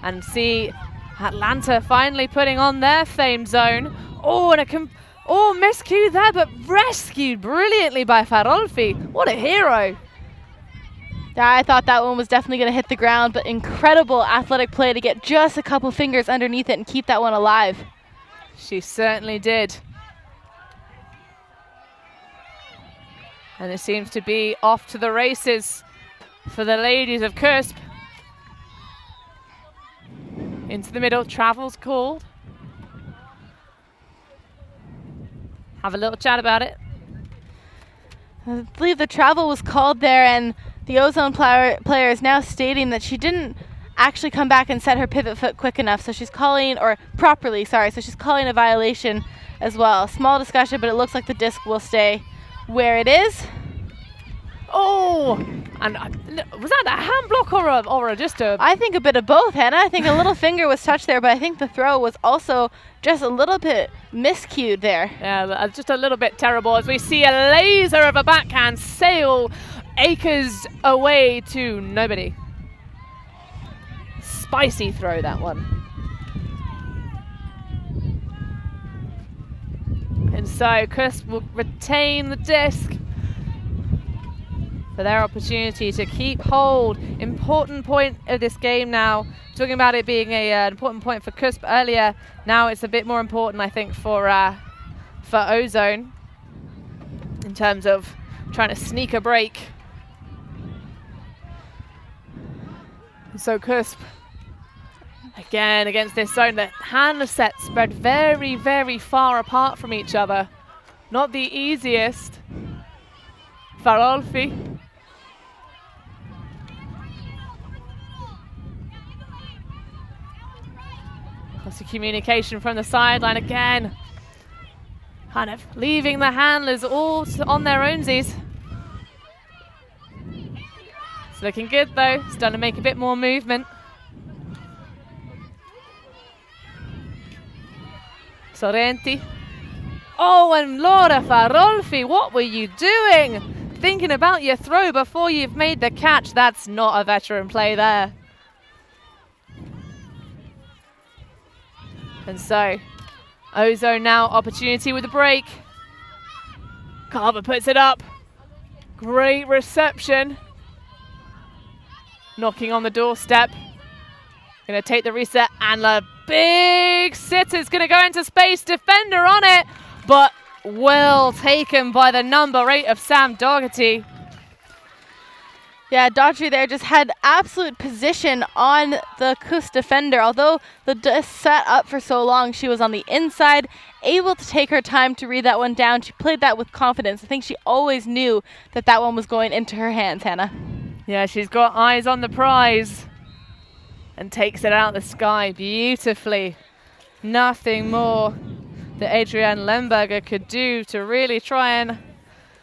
And see Atlanta finally putting on their fame zone. Oh, and miscue there, but rescued brilliantly by Farolfi. What a hero. Yeah, I thought that one was definitely going to hit the ground, but incredible athletic play to get just a couple fingers underneath it and keep that one alive. She certainly did. And it seems to be off to the races for the ladies of CUSB. Into the middle, travel's called. Have a little chat about it. I believe the travel was called there, and the Ozone player is now stating that she didn't actually come back and set her pivot foot quick enough, so she's calling, or properly, sorry, so she's calling a violation as well. Small discussion, but it looks like the disc will stay where it is. Oh, and was that a hand block or just a... I think a bit of both, Hannah. I think a little finger was touched there, but I think the throw was also just a little bit miscued there. Yeah, just a little bit terrible as we see a laser of a backhand sail acres away to nobody. Spicy throw, that one. And so CUSB will retain the disc for their opportunity to keep hold. Important point of this game now. Talking about it being an important point for CUSB earlier. Now it's a bit more important, I think, for Ozone in terms of trying to sneak a break. And so CUSB again against this zone. The handler sets spread very, very far apart from each other. Not the easiest. Farolfi. Lots of communication from the sideline again. Kind of leaving the handlers all on their ownsies. It's looking good though. Starting to make a bit more movement. Sorrenti. Oh, and Laura Farolfi, what were you doing? Thinking about your throw before you've made the catch. That's not a veteran play there. And so, Ozone now opportunity with the break. Carver puts it up. Great reception. Knocking on the doorstep. Gonna take the reset, and the big sitter's gonna go into space. Defender on it, but well taken by the number 8 of Sam Dougherty. Yeah, Daugherty there just had absolute position on the CUSB defender. Although the disc sat up for so long, she was on the inside, able to take her time to read that one down. She played that with confidence. I think she always knew that that one was going into her hands, Hannah. Yeah, she's got eyes on the prize and takes it out of the sky beautifully. Nothing more that Adrienne Lemberger could do to really try and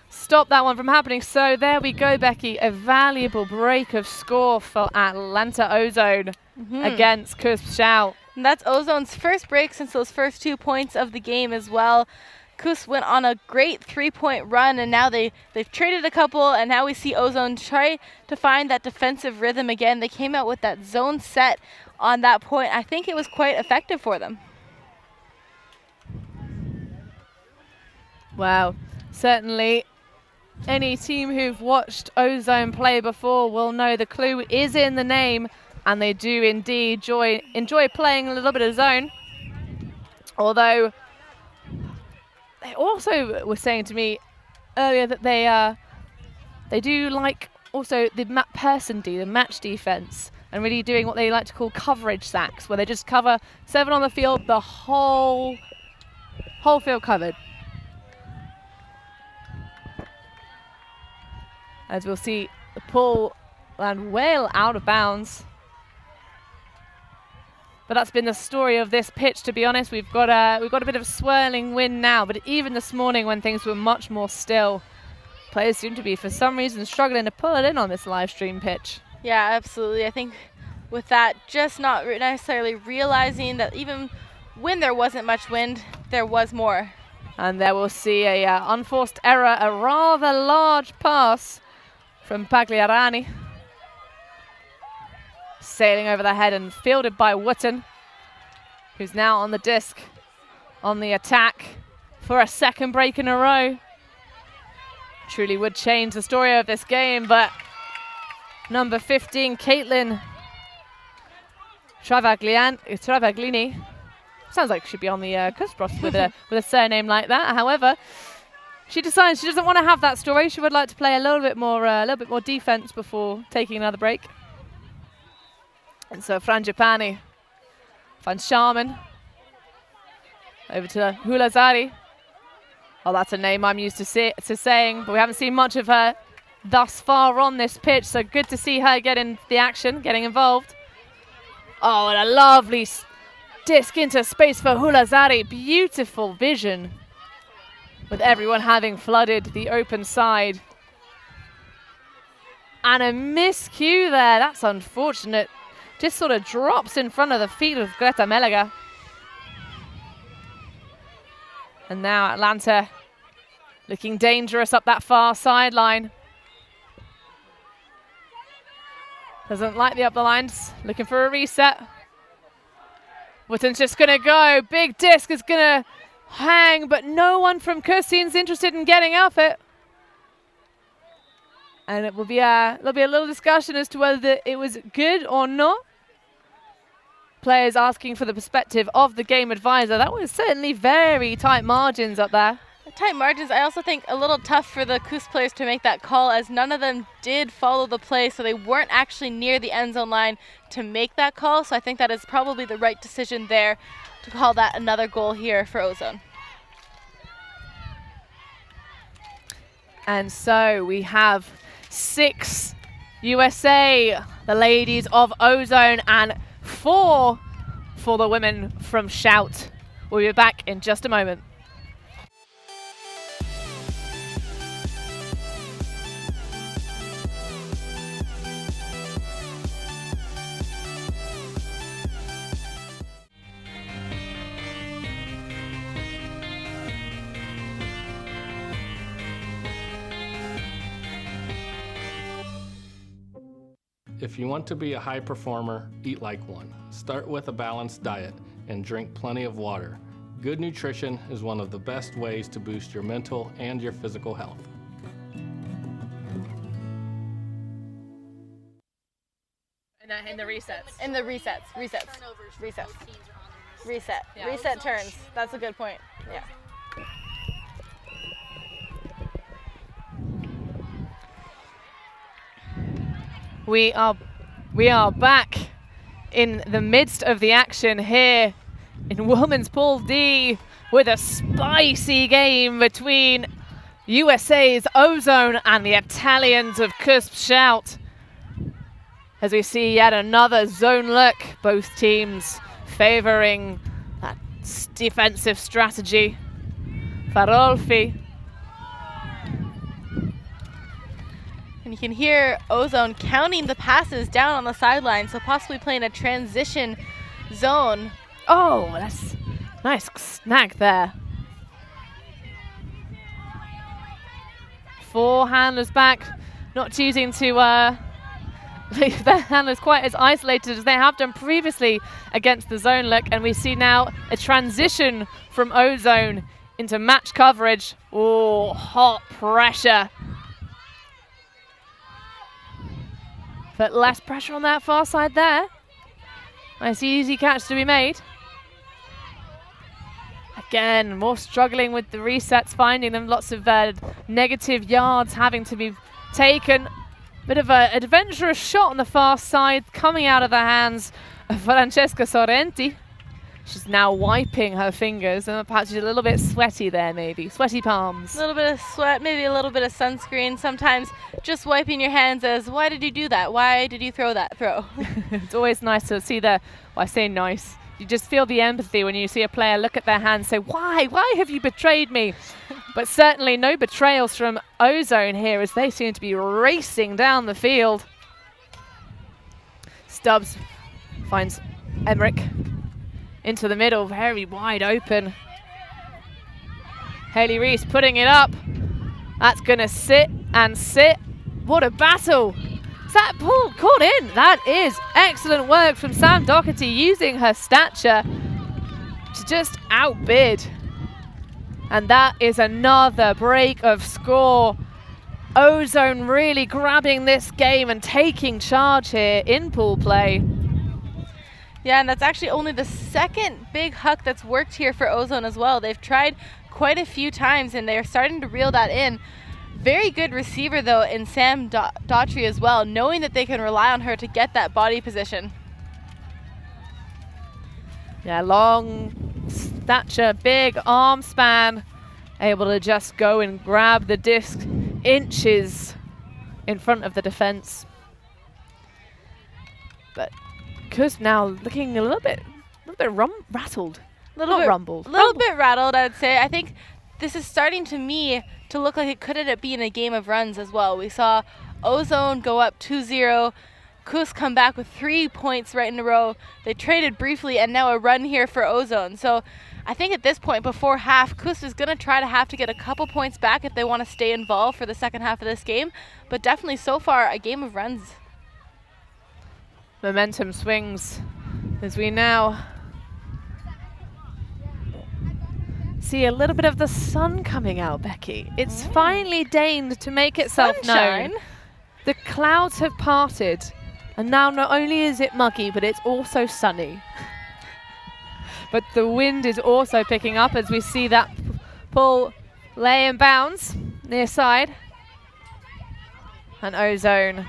stop that one from happening. So there we go, Becky. A valuable break of score for Atlanta Ozone against CUSB Shout. And that's Ozone's first break since those first 2 points of the game as well. CUSB went on a great 3-point run, and now they've traded a couple, and now we see Ozone try to find that defensive rhythm again. They came out with that zone set on that point. I think it was quite effective for them. Wow, certainly any team who've watched Ozone play before will know the clue is in the name, and they do indeed enjoy playing a little bit of zone. Although they also were saying to me earlier that they do like also the the match defense, and really doing what they like to call coverage sacks, where they just cover 7 on the field, the whole field covered. As we'll see the pull land well out of bounds. But that's been the story of this pitch, to be honest. We've got a bit of a swirling wind now, but even this morning when things were much more still, players seem to be, for some reason, struggling to pull it in on this live stream pitch. Yeah, absolutely. I think with that, just not necessarily realizing that even when there wasn't much wind, there was more. And there we'll see a unforced error, a rather large pass from Pagliarani. Sailing over the head and fielded by Wooten, who's now on the disc, on the attack for a second break in a row. Truly would change the story of this game, but number 15, Caitlin Travaglini, sounds like she'd be on the CUSB roster with a surname like that. However, she decides she doesn't want to have that story. She would like to play a little bit more defense before taking another break. And so Frangipani finds Sharman. Over to Hulazari. Oh, that's a name I'm used to saying, but we haven't seen much of her thus far on this pitch, so good to see her get in the action, getting involved. Oh, and a lovely disc into space for Hulazari. Beautiful vision, with everyone having flooded the open side. And a miscue there. That's unfortunate. Just sort of drops in front of the feet of Greta Melega. And now Atlanta looking dangerous up that far sideline. Doesn't like the up the lines. Looking for a reset. Wooten's just going to go. Big disc is going to hang, but no one from CUSB seems interested in getting off it. And it will be there'll be a little discussion as to whether it was good or not. Players asking for the perspective of the game advisor. That was certainly very tight margins up there. Tight margins. I also think a little tough for the CUSB players to make that call, as none of them did follow the play, so they weren't actually near the end zone line to make that call. So I think that is probably the right decision there to call that another goal here for Ozone. And so we have 6 USA, the ladies of Ozone, and 4 for the women from Shout. We'll be back in just a moment. If you want to be a high performer, eat like one. Start with a balanced diet and drink plenty of water. Good nutrition is one of the best ways to boost your mental and your physical health. In the resets. In the resets. Reset. Yeah. Reset turns. That's a good point. Yeah. We are back in the midst of the action here in Women's Pool D with a spicy game between USA's Ozone and the Italians of CUSB Shout. As we see yet another zone look, both teams favoring that defensive strategy. Farolfi. And you can hear Ozone counting the passes down on the sideline, so possibly playing a transition zone. Oh, that's nice snag there. 4 handlers back, not choosing to leave their handlers quite as isolated as they have done previously against the zone look. And we see now a transition from Ozone into match coverage. Oh, hot pressure. But less pressure on that far side there. Nice easy catch to be made. Again, more struggling with the resets, finding them lots of negative yards having to be taken. Bit of an adventurous shot on the far side coming out of the hands of Francesca Sorrenti. She's now wiping her fingers, and perhaps she's a little bit sweaty there, maybe. Sweaty palms. A little bit of sweat, maybe a little bit of sunscreen. Sometimes just wiping your hands as, why did you do that? Why did you throw that throw? It's always nice to see the, well, I say nice, you just feel the empathy when you see a player look at their hands and say, why have you betrayed me? But certainly no betrayals from Ozone here as they seem to be racing down the field. Stubbs finds Emmerich into the middle, very wide open. Haley Reese putting it up. That's gonna sit and sit. What a battle. Is that pull caught in? That is excellent work from Sam Doherty, using her stature to just outbid. And that is another break of score. Ozone really grabbing this game and taking charge here in pool play. Yeah, and that's actually only the second big huck that's worked here for Ozone as well. They've tried quite a few times, and they're starting to reel that in. Very good receiver, though, in Sam Daughtry as well, knowing that they can rely on her to get that body position. Yeah, long stature, big arm span, able to just go and grab the disc inches in front of the defense. But CUSB now looking a little bit rattled. A little bit rattled, I'd say. I think this is starting to look like it could end up being a game of runs as well. We saw Ozone go up 2-0. CUSB come back with 3 points right in a row. They traded briefly, and now a run here for Ozone. So I think at this point, before half, CUSB is going to try to have to get a couple points back if they want to stay involved for the second half of this game. But definitely so far, a game of runs. Momentum swings as we now see a little bit of the sun coming out, Becky. It's finally deigned to make itself known. The clouds have parted, and now not only is it muggy, but it's also sunny. But the wind is also picking up as we see that pull lay in bounds near side. And Ozone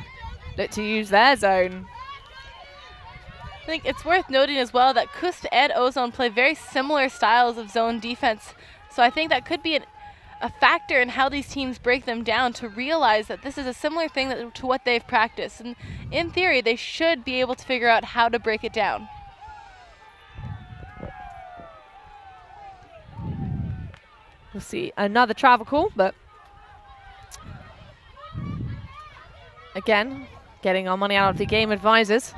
look to use their zone. I think it's worth noting as well that CUSB and Ozone play very similar styles of zone defense. So I think that could be a factor in how these teams break them down, to realize that this is a similar thing to what they've practiced. And in theory, they should be able to figure out how to break it down. We'll see another travel call, but again, getting our money out of the game advisors.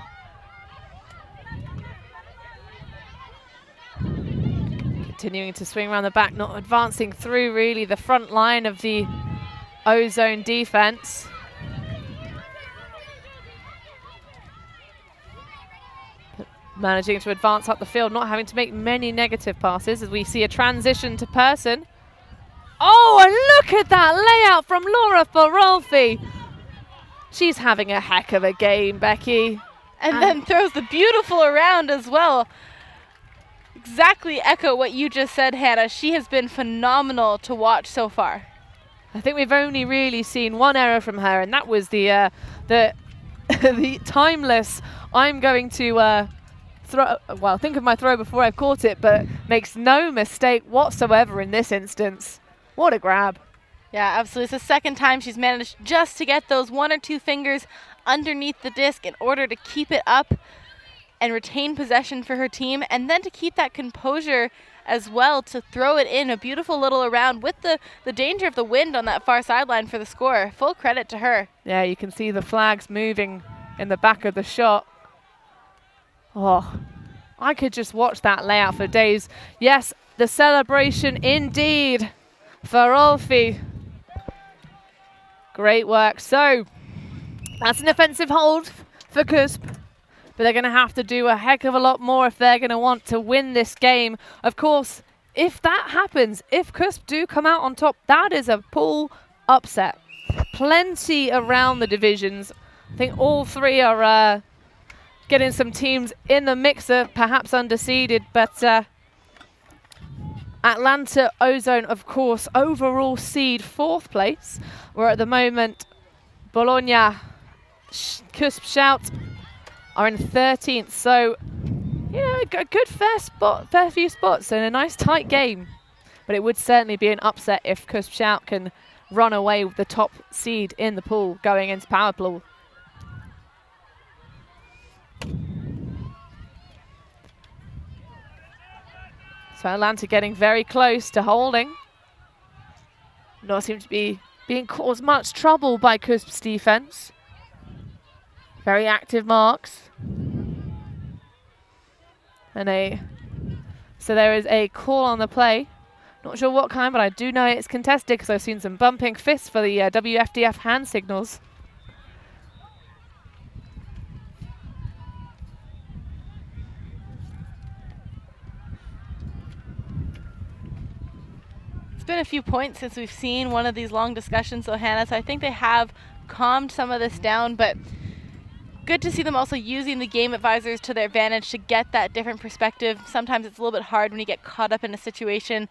Continuing to swing around the back, not advancing through really the front line of the Ozone defense. managing to advance up the field, not having to make many negative passes as we see a transition to person. Oh, and look at that layout from Laura Ferolfi. She's having a heck of a game, Becky. And then throws the beautiful around as well. Exactly echo what you just said, Hannah. She has been phenomenal to watch so far. I think we've only really seen one error from her, and that was the the timeless, I'm going to think of my throw before I've caught it, but makes no mistake whatsoever in this instance. What a grab. Yeah, absolutely. It's the second time she's managed just to get those 1 or 2 fingers underneath the disc in order to keep it up and retain possession for her team, and then to keep that composure as well to throw it in a beautiful little around with the danger of the wind on that far sideline for the score. Full credit to her. Yeah, you can see the flags moving in the back of the shot. Oh, I could just watch that layout for days. Yes, the celebration indeed for Rolfi. Great work. So that's an offensive hold for CUSB, but they're going to have to do a heck of a lot more if they're going to want to win this game. Of course, if that happens, if CUSB do come out on top, that is a pool upset. Plenty around the divisions. I think all three are getting some teams in the mixer, perhaps underseeded, but Atlanta Ozone, of course, overall seed 4th place, where at the moment Bologna, CUSB Shout are in 13th. So, you know, a good fair few spots and a nice tight game. But it would certainly be an upset if CUSB Shout can run away with the top seed in the pool going into power pool. So Atlanta getting very close to holding. Not seem to be being caused much trouble by CUSB's defense. Very active marks. And so there is a call on the play. Not sure what kind, but I do know it's contested because I've seen some bumping fists for the WFDF hand signals. It's been a few points since we've seen one of these long discussions, so Hannah, so I think they have calmed some of this down, but good to see them also using the game advisors to their advantage to get that different perspective. Sometimes it's a little bit hard when you get caught up in a situation.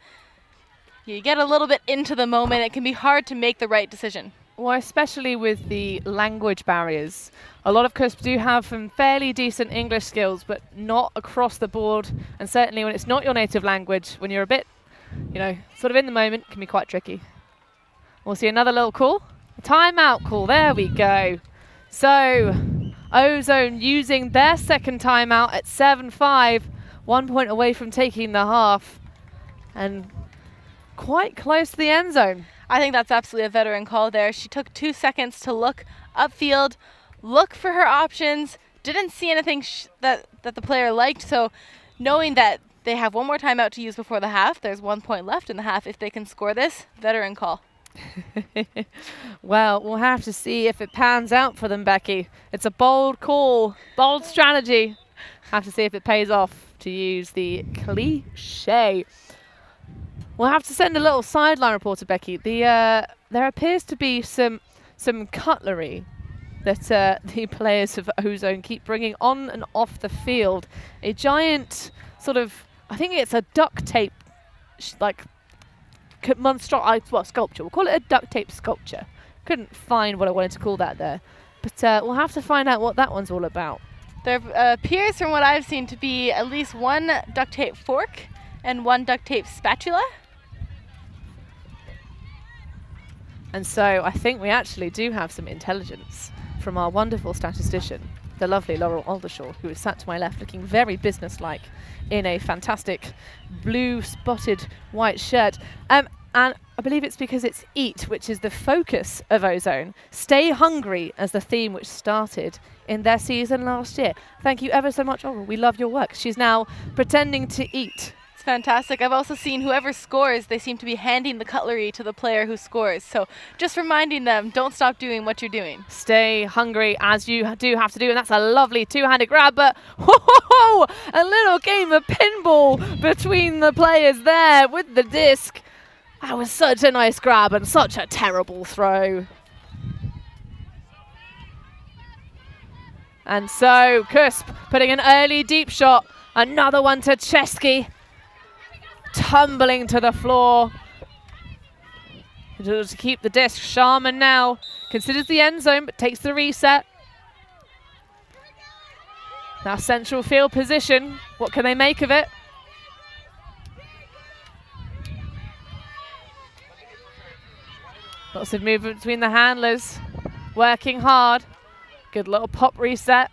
You get a little bit into the moment, it can be hard to make the right decision. Well, especially with the language barriers. A lot of CUSB do have some fairly decent English skills, but not across the board. And certainly when it's not your native language, when you're a bit, you know, sort of in the moment, it can be quite tricky. We'll see another little call. A timeout call, there we go. So, Ozone using their second timeout at 7-5, 1 point away from taking the half. And quite close to the end zone. I think that's absolutely a veteran call there. She took 2 seconds to look upfield, look for her options, didn't see anything that the player liked, so knowing that they have one more timeout to use before the half, there's 1 point left in the half. If they can score this, veteran call. Well, we'll have to see if it pans out for them, Becky. It's a bold call, bold strategy. Have to see if it pays off, to use the cliche. We'll have to send a little sideline reporter, Becky. There appears to be some cutlery that the players of Ozone keep bringing on and off the field. A giant sort of, I think it's a duct tape, sculpture. We'll call it a duct tape sculpture. Couldn't find what I wanted to call that there. But we'll have to find out what that one's all about. There appears, from what I've seen, to be at least one duct tape fork and one duct tape spatula. And so I think we actually do have some intelligence from our wonderful statistician, the lovely Laurel Aldershaw, who is sat to my left looking very businesslike in a fantastic blue spotted white shirt. And I believe it's because it's EAT, which is the focus of Ozone. Stay hungry as the theme which started in their season last year. Thank you ever so much, Laurel. We love your work. She's now pretending to eat. It's fantastic. I've also seen whoever scores, they seem to be handing the cutlery to the player who scores. So just reminding them, don't stop doing what you're doing. Stay hungry as you do have to do, and that's a lovely two-handed grab, but whoa, a little game of pinball between the players there with the disc. That was such a nice grab and such a terrible throw. And so CUSB putting an early deep shot, another one to Chesky. Tumbling to the floor to keep the disc. Sharman now considers the end zone but takes the reset. Now central field position. What can they make of it? Lots of movement between the handlers. Working hard. Good little pop reset.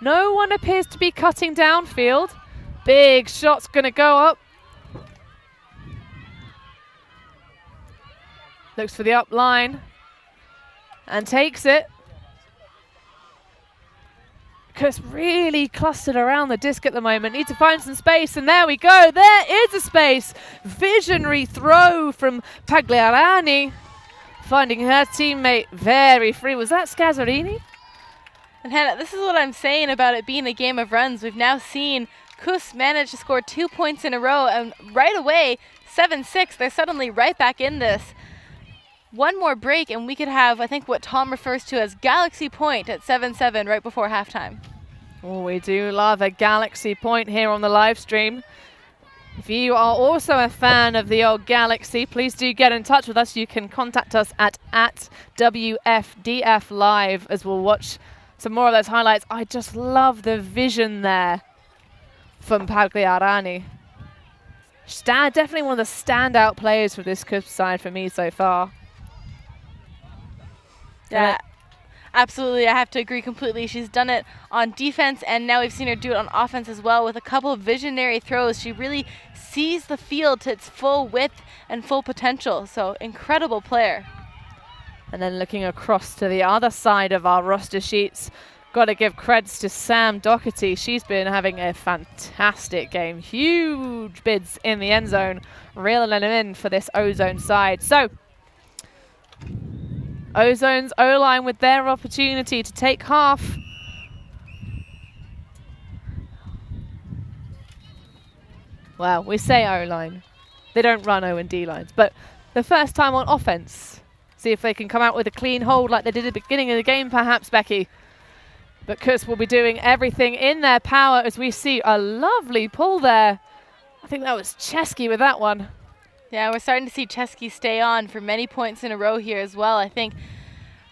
No one appears to be cutting downfield. Big shot's going to go up. Looks for the up line and takes it. CUSB really clustered around the disc at the moment. Need to find some space, and there we go. There is a space. Visionary throw from Pagliarani, finding her teammate very free. Was that Scazzarini? And Hannah, this is what I'm saying about it being a game of runs. We've now seen CUSB manage to score 2 points in a row, and right away, 7-6, they're suddenly right back in this. One more break and we could have, I think, what Tom refers to as Galaxy Point at 7-7 right before halftime. Oh, we do love a Galaxy Point here on the live stream. If you are also a fan of the old Galaxy, please do get in touch with us. You can contact us at WFDF Live as we'll watch some more of those highlights. I just love the vision there from Pagliarani. Definitely one of the standout players for this CUSB side for me so far. Yeah, absolutely. I have to agree completely. She's done it on defense, and now we've seen her do it on offense as well with a couple of visionary throws. She really sees the field to its full width and full potential. So incredible player. And then looking across to the other side of our roster sheets, got to give creds to Sam Doherty. She's been having a fantastic game. Huge bids in the end zone, reeling them in for this Ozone side. So Ozone's O-line with their opportunity to take half. Well, we say O-line. They don't run O and D lines, but the first time on offense. See if they can come out with a clean hold like they did at the beginning of the game, perhaps, Becky. But CUSB will be doing everything in their power as we see a lovely pull there. I think that was Chesky with that one. Yeah, we're starting to see Chesky stay on for many points in a row here as well. I think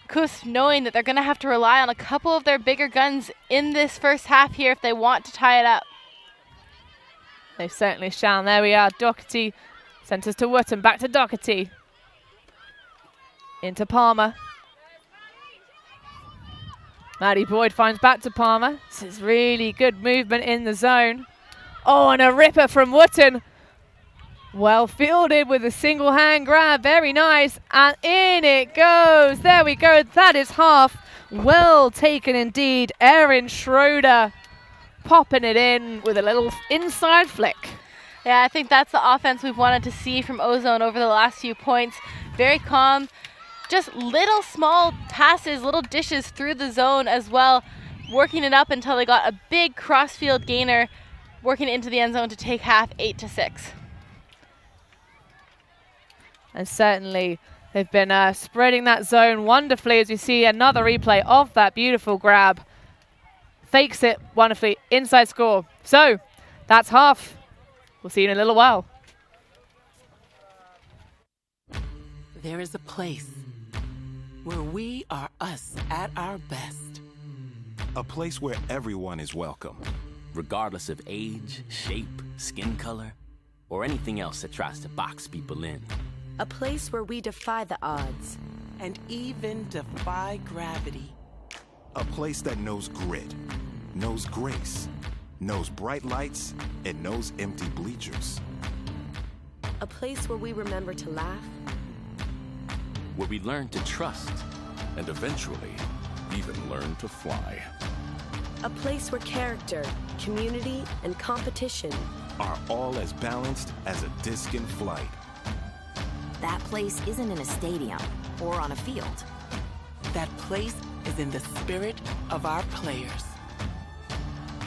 CUSB knowing that they're going to have to rely on a couple of their bigger guns in this first half here if they want to tie it up. They certainly shall. There we are. Doherty centers to Wotton. Back to Doherty. Into Palmer. Maddie Boyd finds back to Palmer. This is really good movement in the zone. Oh, and a ripper from Wotton. Well fielded with a single hand grab. Very nice. And in it goes. There we go. That is half. Well taken indeed. Erin Schroeder popping it in with a little inside flick. Yeah, I think that's the offense we've wanted to see from Ozone over the last few points. Very calm. Just little small passes, little dishes through the zone as well. Working it up until they got a big cross-field gainer. Working it into the end zone to take half 8-6. And certainly they've been spreading that zone wonderfully as we see another replay of that beautiful grab. Fakes it wonderfully, inside score. So that's half. We'll see you in a little while. There is a place where we are us at our best. A place where everyone is welcome. Regardless of age, shape, skin color, or anything else that tries to box people in. A place where we defy the odds. And even defy gravity. A place that knows grit, knows grace, knows bright lights, and knows empty bleachers. A place where we remember to laugh. Where we learn to trust. And eventually, even learn to fly. A place where character, community, and competition are all as balanced as a disc in flight. That place isn't in a stadium or on a field. That place is in the spirit of our players.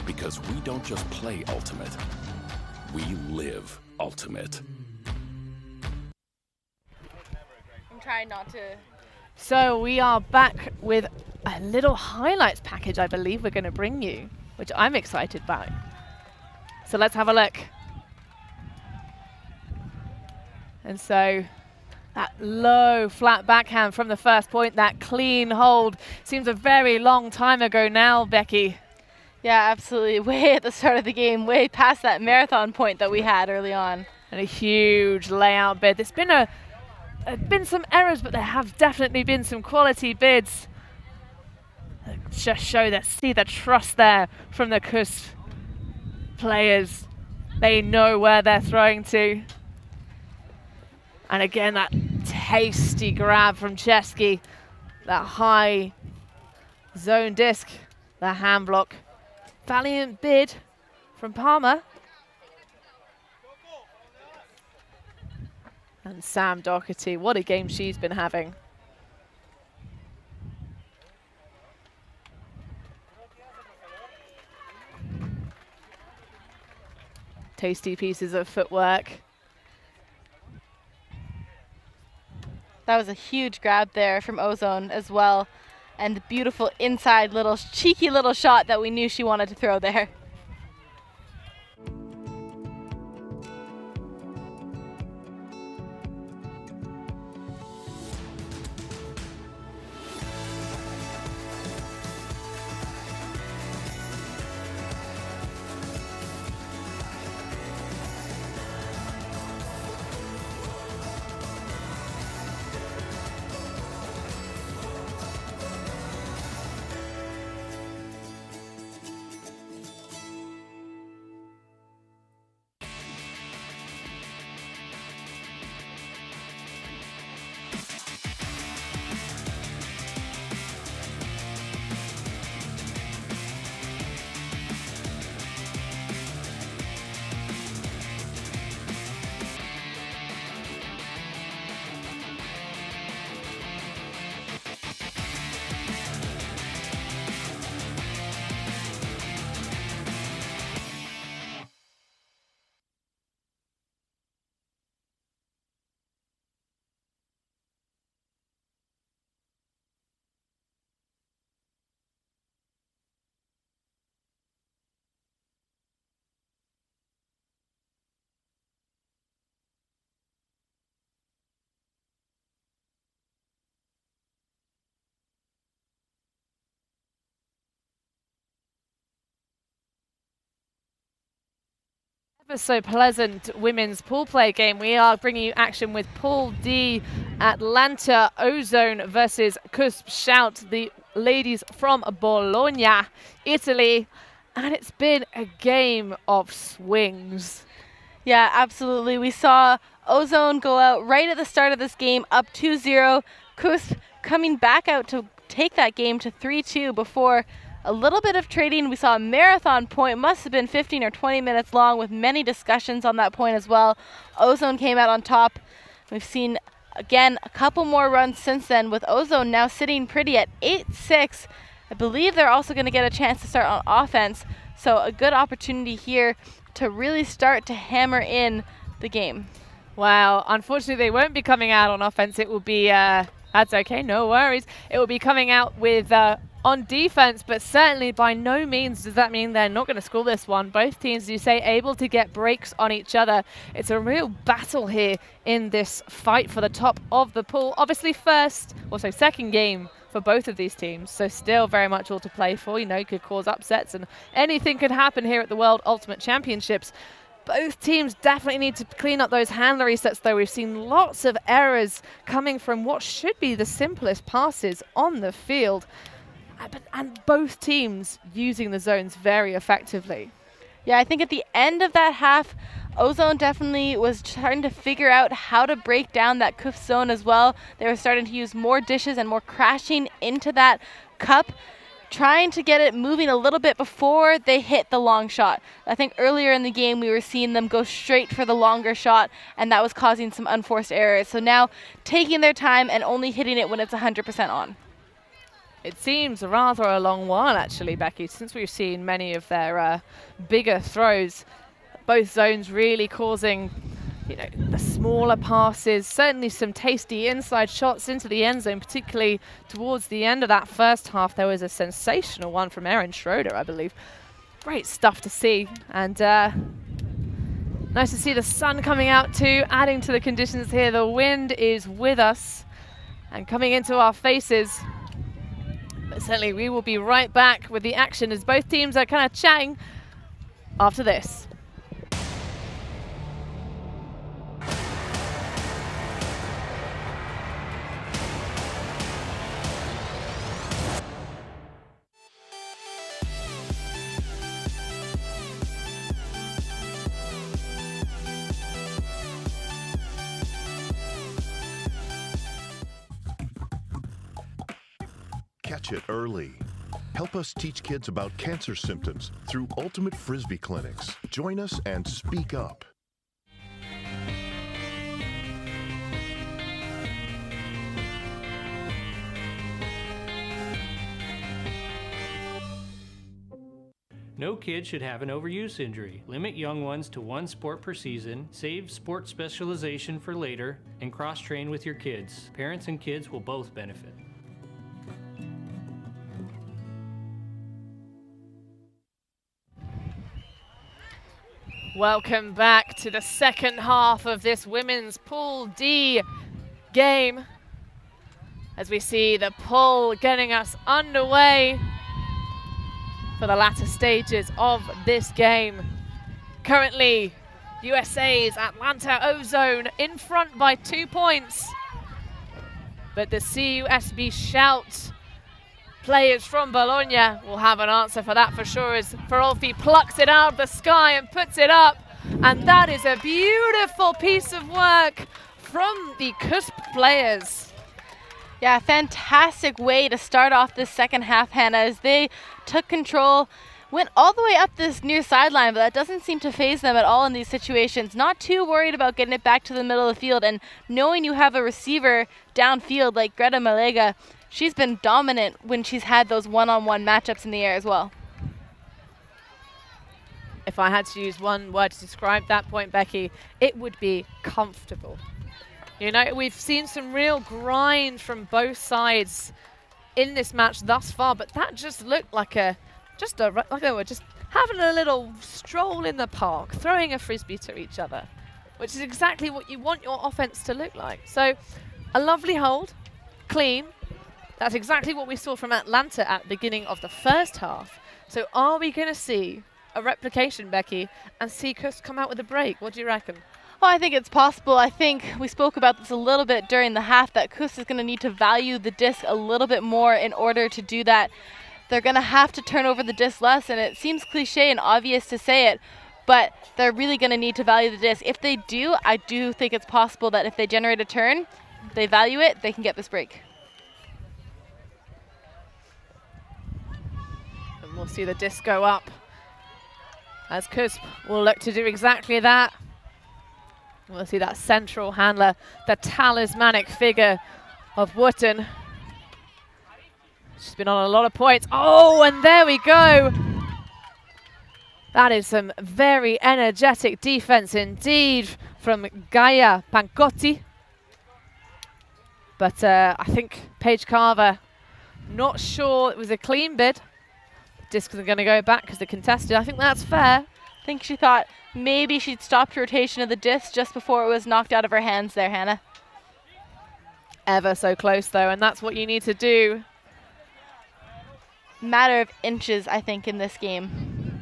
Because we don't just play Ultimate, we live Ultimate. I'm trying not to. So we are back with a little highlights package I believe we're going to bring you, which I'm excited about. So let's have a look. And so that low flat backhand from the first point, that clean hold, seems a very long time ago now, Becky. Yeah, absolutely. Way at the start of the game, way past that marathon point that we had early on. And a huge layout bid. There's been some errors, but there have definitely been some quality bids. Just see the trust there from the CUSB players. They know where they're throwing to. And again, that tasty grab from Chesky. That high zone disc, the hand block. Valiant bid from Palmer. And Sam Doherty, what a game she's been having. Tasty pieces of footwork. That was a huge grab there from Ozone as well. And the beautiful inside little, cheeky little shot that we knew she wanted to throw there. Ever so pleasant women's pool play game. We are bringing you action with Pool D, Atlanta Ozone versus CUSB Shout, the ladies from Bologna, Italy. And it's been a game of swings. Yeah, absolutely. We saw Ozone go out right at the start of this game, up 2-0. CUSB coming back out to take that game to 3-2 before a little bit of trading. We saw a marathon point, must have been 15 or 20 minutes long, with many discussions on that point as well. Ozone came out on top. We've seen, again, a couple more runs since then, with Ozone now sitting pretty at 8-6. I believe they're also going to get a chance to start on offense, so a good opportunity here to really start to hammer in the game. Wow, unfortunately they won't be coming out on offense. It will be, that's okay, no worries. It will be coming out with on defense, but certainly by no means does that mean they're not going to score this one. Both teams, as you say, able to get breaks on each other. It's a real battle here in this fight for the top of the pool. Obviously second game for both of these teams, so still very much all to play for. You know, could cause upsets and anything could happen here at the World Ultimate Championships. Both teams definitely need to clean up those handler resets, though. We've seen lots of errors coming from what should be the simplest passes on the field. And both teams using the zones very effectively. Yeah, I think at the end of that half, Ozone definitely was trying to figure out how to break down that CUSB zone as well. They were starting to use more dishes and more crashing into that cup, trying to get it moving a little bit before they hit the long shot. I think earlier in the game we were seeing them go straight for the longer shot, and that was causing some unforced errors. So now taking their time and only hitting it when it's 100% on. It seems rather a long while, actually, Becky, since we've seen many of their bigger throws. Both zones really causing, you know, the smaller passes, certainly some tasty inside shots into the end zone, particularly towards the end of that first half. There was a sensational one from Erin Schroeder, I believe. Great stuff to see. And nice to see the sun coming out too, adding to the conditions here. The wind is with us and coming into our faces. But certainly we will be right back with the action as both teams are kind of chatting after this. Catch it early. Help us teach kids about cancer symptoms through Ultimate Frisbee clinics. Join us and speak up. No kid should have an overuse injury. Limit young ones to one sport per season, save sport specialization for later, and cross-train with your kids. Parents and kids will both benefit. Welcome back to the second half of this women's Pool D game, as we see the poll getting us underway for the latter stages of this game. Currently, USA's Atlanta Ozone in front by 2 points, but the CUSB Shout players from Bologna will have an answer for that for sure, as Ferolfi plucks it out of the sky and puts it up. And that is a beautiful piece of work from the CUSB players. Yeah, fantastic way to start off this second half, Hannah, as they took control, went all the way up this near sideline, but that doesn't seem to faze them at all in these situations. Not too worried about getting it back to the middle of the field, and knowing you have a receiver downfield like Greta Malega, she's been dominant when she's had those one-on-one matchups in the air as well. If I had to use one word to describe that point, Becky, it would be comfortable. You know, we've seen some real grind from both sides in this match thus far, but that just looked like like they were just having a little stroll in the park, throwing a frisbee to each other, which is exactly what you want your offense to look like. So a lovely hold, clean. That's exactly what we saw from Atlanta at the beginning of the first half. So are we going to see a replication, Becky, and see CUSB come out with a break? What do you reckon? Well, I think it's possible. I think we spoke about this a little bit during the half, that CUSB is going to need to value the disc a little bit more in order to do that. They're going to have to turn over the disc less, and it seems cliche and obvious to say it, but they're really going to need to value the disc. If they do, I do think it's possible that if they generate a turn, they value it, they can get this break. And we'll see the disc go up, as CUSB will look to do exactly that. We'll see that central handler, the talismanic figure of Wooten. She's been on a lot of points. Oh, and there we go. That is some very energetic defense indeed from Gaia Pancotti. But I think Paige Carver, not sure it was a clean bid. Disc is going to go back because they contested. I think that's fair. I think she thought maybe she'd stopped rotation of the disc just before it was knocked out of her hands there, Hannah. Ever so close, though, and that's what you need to do. Matter of inches, I think, in this game.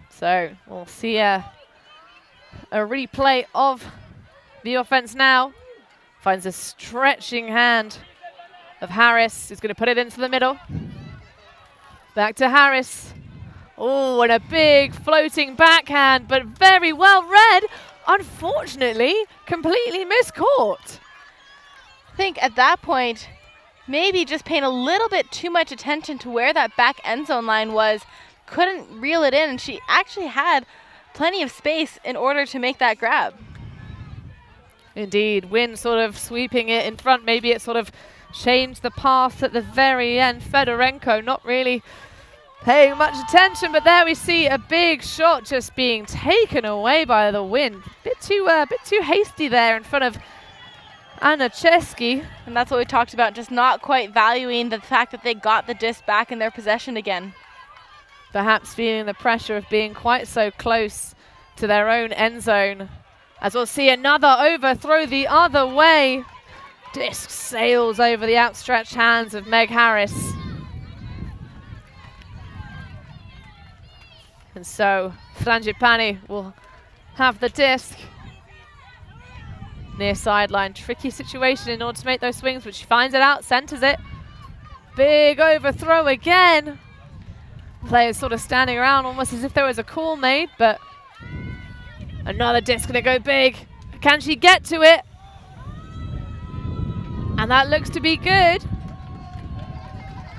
So we'll see a replay of the offense now. Finds a stretching hand of Harris, who's going to put it into the middle. Back to Harris. Oh, and a big floating backhand, but very well read. Unfortunately, completely miscaught. I think at that point, maybe just paying a little bit too much attention to where that back end zone line was. Couldn't reel it in, and she actually had plenty of space in order to make that grab. Indeed, Wynn sort of sweeping it in front. Maybe it sort of changed the path at the very end. Fedorenko not really paying much attention, but there we see a big shot just being taken away by the Wynn. Bit too hasty there in front of Anna Chesky. And that's what we talked about, just not quite valuing the fact that they got the disc back in their possession again. Perhaps feeling the pressure of being quite so close to their own end zone. As we'll see another overthrow the other way. Disc sails over the outstretched hands of Meg Harris. And so Frangipani will have the disc. Near sideline, tricky situation in order to make those swings, but she finds it out, centers it. Big overthrow again. Players sort of standing around almost as if there was a call made, but another disc gonna go big. Can she get to it? And that looks to be good.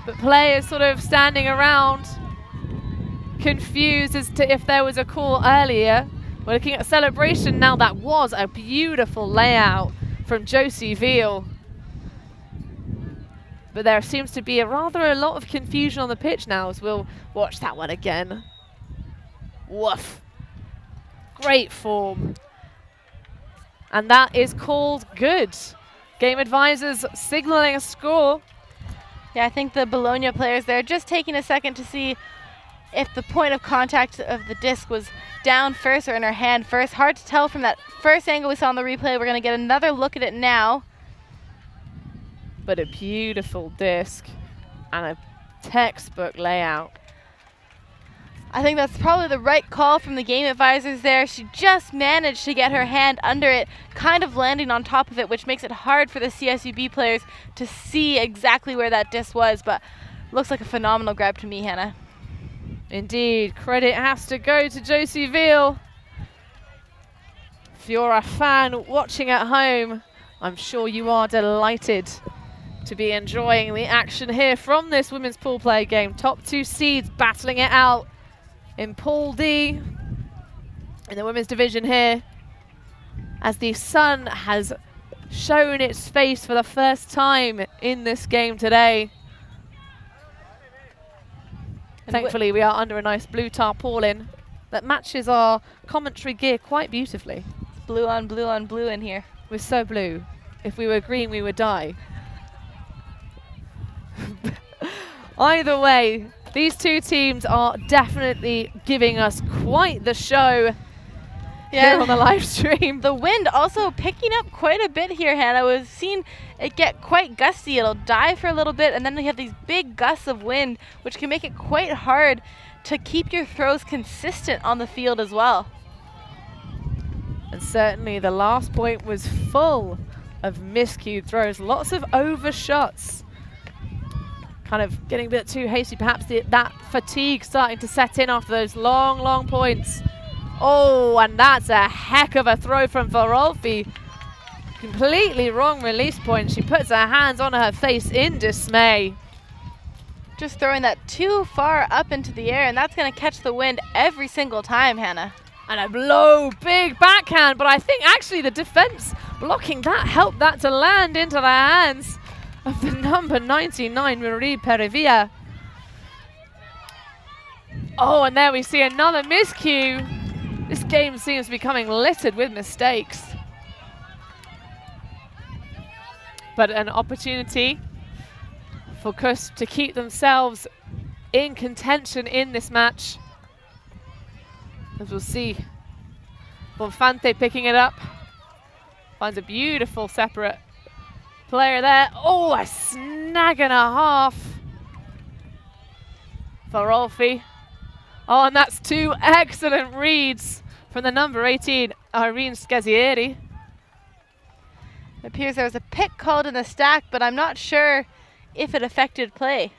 But players sort of standing around, confused as to if there was a call earlier. We're looking at a celebration now. That was a beautiful layout from Josie Veal. But there seems to be a lot of confusion on the pitch now as we'll watch that one again. Woof. Great form. And that is called good. Game advisors signaling a score. Yeah, I think the Bologna players there just taking a second to see if the point of contact of the disc was down first or in her hand first. Hard to tell from that first angle we saw on the replay. We're going to get another look at it now. But a beautiful disc and a textbook layout. I think that's probably the right call from the game advisors there. She just managed to get her hand under it, kind of landing on top of it, which makes it hard for the CSUB players to see exactly where that disc was, but looks like a phenomenal grab to me, Hannah. Indeed, credit has to go to Josie Veal. If you're a fan watching at home, I'm sure you are delighted to be enjoying the action here from this women's pool play game. Top two seeds battling it out in Pool D in the women's division here, as the sun has shown its face for the first time in this game today. Thankfully, we are under a nice blue tarpaulin that matches our commentary gear quite beautifully. It's blue on blue on blue in here. We're so blue. If we were green, we would die. Either way, these two teams are definitely giving us quite the show here on the live stream. The wind also picking up quite a bit here, Hannah. We've seen it get quite gusty. It'll die for a little bit, and then we have these big gusts of wind, which can make it quite hard to keep your throws consistent on the field as well. And certainly the last point was full of miscued throws, lots of overshots. Kind of getting a bit too hasty, perhaps that fatigue starting to set in after those long points. Oh, and that's a heck of a throw from Varolfi. Completely wrong release point. She puts her hands on her face in dismay. Just throwing that too far up into the air, and that's going to catch the wind every single time, Hannah. And a low, big backhand, but I think actually the defense blocking that helped that to land into the hands of the number 99, Marie Perevia. Oh, and there we see another miscue. This game seems to be becoming littered with mistakes. But an opportunity for CUSB to keep themselves in contention in this match. As we'll see, Bonfante picking it up. Finds a beautiful separate player there. Oh, a snag and a half for Rolfi. Oh, and that's two excellent reads from the number 18, Irene Scazieri. It appears there was a pick called in the stack, but I'm not sure if it affected play.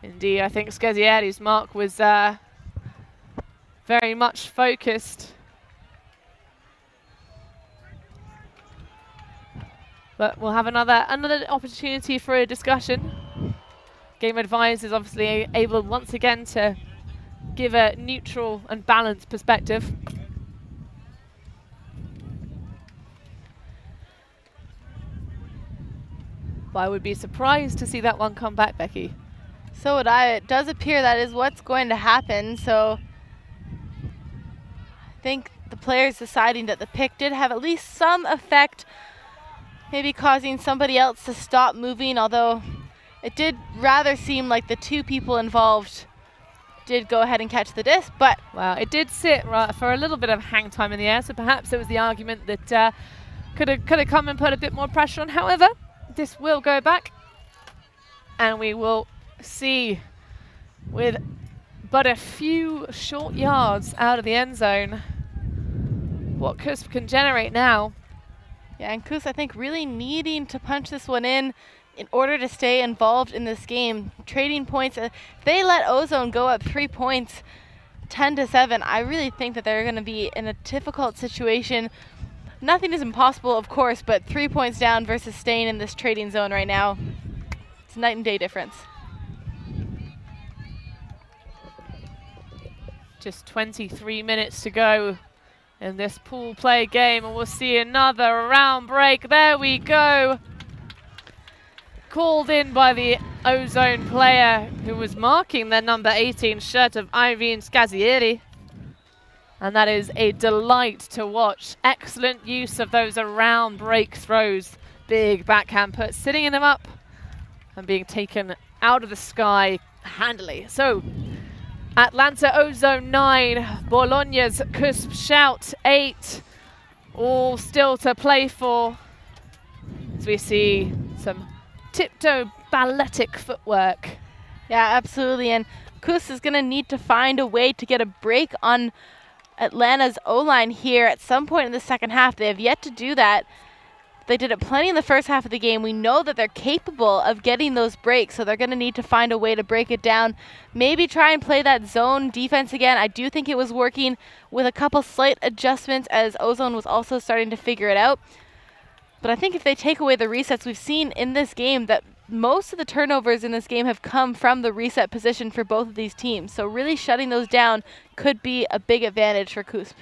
Indeed, I think Scazieri's mark was very much focused. But we'll have another opportunity for a discussion. Game advisors obviously able once again to give a neutral and balanced perspective. But I would be surprised to see that one come back, Becky. So would I. It does appear that is what's going to happen. So I think the players deciding that the pick did have at least some effect, maybe causing somebody else to stop moving, although it did rather seem like the two people involved did go ahead and catch the disc, but... Well, it did sit for a little bit of hang time in the air, so perhaps it was the argument that could have come and put a bit more pressure on. However, this will go back, and we will see, with but a few short yards out of the end zone, what CUSB can generate now. Yeah, and CUSB, I think, really needing to punch this one in order to stay involved in this game. Trading points, if they let Ozone go up 3 points, 10-7, I really think that they're going to be in a difficult situation. Nothing is impossible, of course, but 3 points down versus staying in this trading zone right now, it's a night and day difference. Just 23 minutes to go in this pool play game, and we'll see another round break. There we go. Called in by the Ozone player who was marking their number 18 shirt of Irene Scazieri. And that is a delight to watch. Excellent use of those around break throws. Big backhand puts, sitting them up and being taken out of the sky handily. So, Atlanta Ozone 9, Bologna's CUSB Shout 8. All still to play for. As we see some tiptoe balletic footwork. Yeah, absolutely. And CUSB is going to need to find a way to get a break on Atlanta's O-line here at some point in the second half. They have yet to do that. They did it plenty in the first half of the game. We know that they're capable of getting those breaks, so they're going to need to find a way to break it down. Maybe try and play that zone defense again. I do think it was working with a couple slight adjustments as Ozone was also starting to figure it out. But I think if they take away the resets, we've seen in this game that most of the turnovers in this game have come from the reset position for both of these teams. So really shutting those down could be a big advantage for CUSB.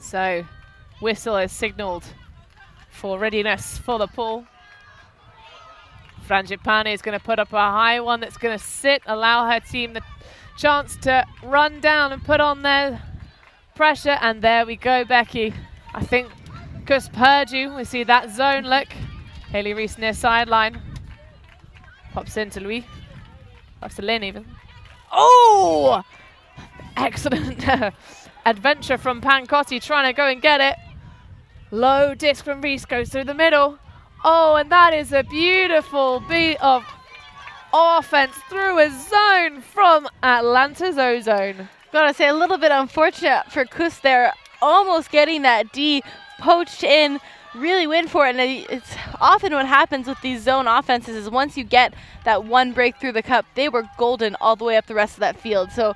So, whistle is signaled for readiness for the pull. Frangipane is going to put up a high one that's going to sit, allow her team the chance to run down and put on their pressure. And there we go, Becky. I think CUSB heard you. We see that zone look. Haley Reese near sideline. Pops into Louis. Pops to Lynn even. Oh! Excellent adventure from Pancotti trying to go and get it. Low disc from Reese goes through the middle. Oh, and that is a beautiful beat of offense through a zone from Atlanta's Ozone. Gotta say, a little bit unfortunate for CUSB there, almost getting that D poached in, really went for it. And it's often what happens with these zone offenses is once you get that one break through the cup, they were golden all the way up the rest of that field. So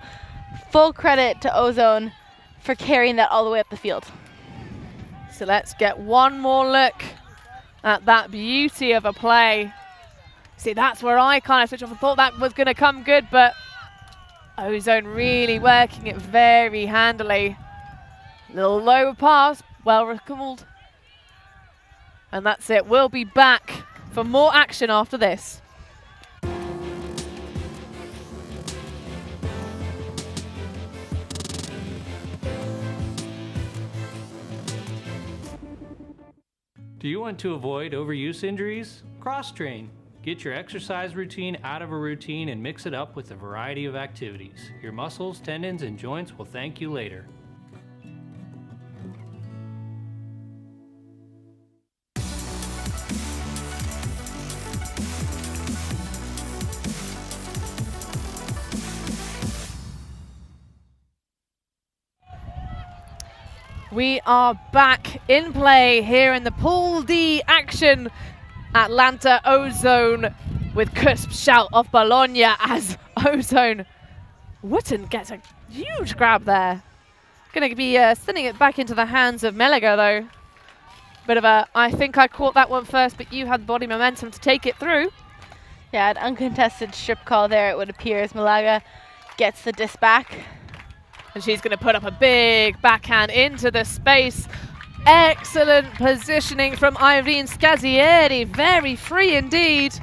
full credit to Ozone for carrying that all the way up the field. So let's get one more look at that beauty of a play. See, that's where I kind of switched off and thought that was going to come good, but Ozone really working it very handily. Little low pass, well recalled. And that's it. We'll be back for more action after this. Do you want to avoid overuse injuries? Cross-train. Get your exercise routine out of a routine and mix it up with a variety of activities. Your muscles, tendons, and joints will thank you later. We are back in play here in the Pool D action. Atlanta Ozone with CUSB shout off Bologna as Ozone. Wooten gets a huge grab there. Going to be sending it back into the hands of Melega though. Bit of a, I think I caught that one first, but you had body momentum to take it through. Yeah, an uncontested strip call there, it would appear, as Malaga gets the disc back. And she's going to put up a big backhand into the space. Excellent positioning from Irene Scazieri. Very free indeed.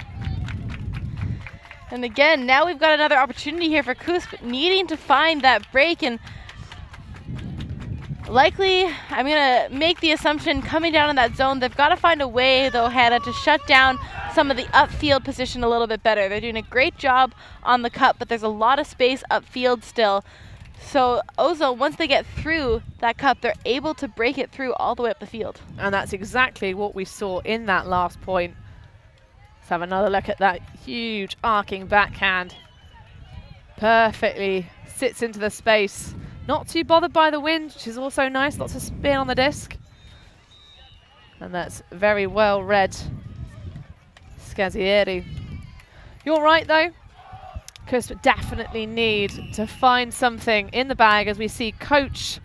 And again, now we've got another opportunity here for CUSB, needing to find that break. And likely, I'm going to make the assumption coming down in that zone, they've got to find a way, though, Hannah, to shut down some of the upfield position a little bit better. They're doing a great job on the cup, but there's a lot of space upfield still. So Ozone, once they get through that cup, they're able to break it through all the way up the field. And that's exactly what we saw in that last point. Let's have another look at that huge arcing backhand. Perfectly sits into the space. Not too bothered by the wind, which is also nice. Lots of spin on the disc. And that's very well read. Scazieri. You're right though. CUSB definitely need to find something in the bag as we see coach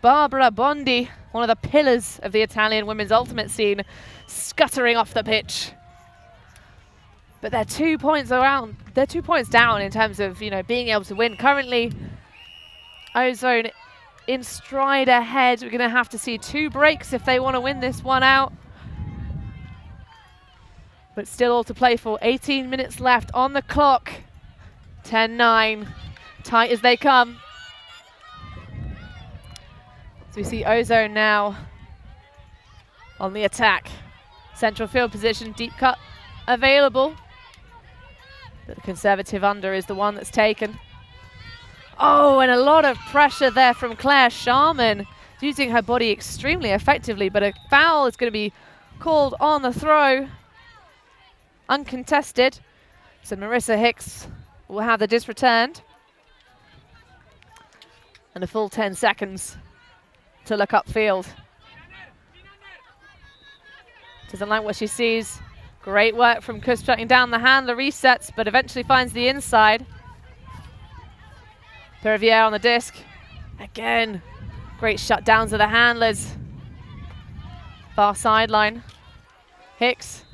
Barbara Bondi, one of the pillars of the Italian women's ultimate scene, scuttering off the pitch. But they're 2 points around. They're 2 points down in terms of, you know, being able to win. Currently, Ozone in stride ahead. We're going to have to see 2 breaks if they want to win this one out. But still all to play for. 18 minutes left on the clock. 10-9, tight as they come. So we see Ozone now on the attack. Central field position, deep cut available. But the conservative under is the one that's taken. Oh, and a lot of pressure there from Claire Sharman, using her body extremely effectively, but a foul is going to be called on the throw. Uncontested. So Marissa Hicks will have the disc returned. And a full 10 seconds to look upfield. Doesn't like what she sees. Great work from CUSB shutting down the handler, resets, but eventually finds the inside. Perivier on the disc. Again, great shutdowns of the handlers. Far sideline. Hicks.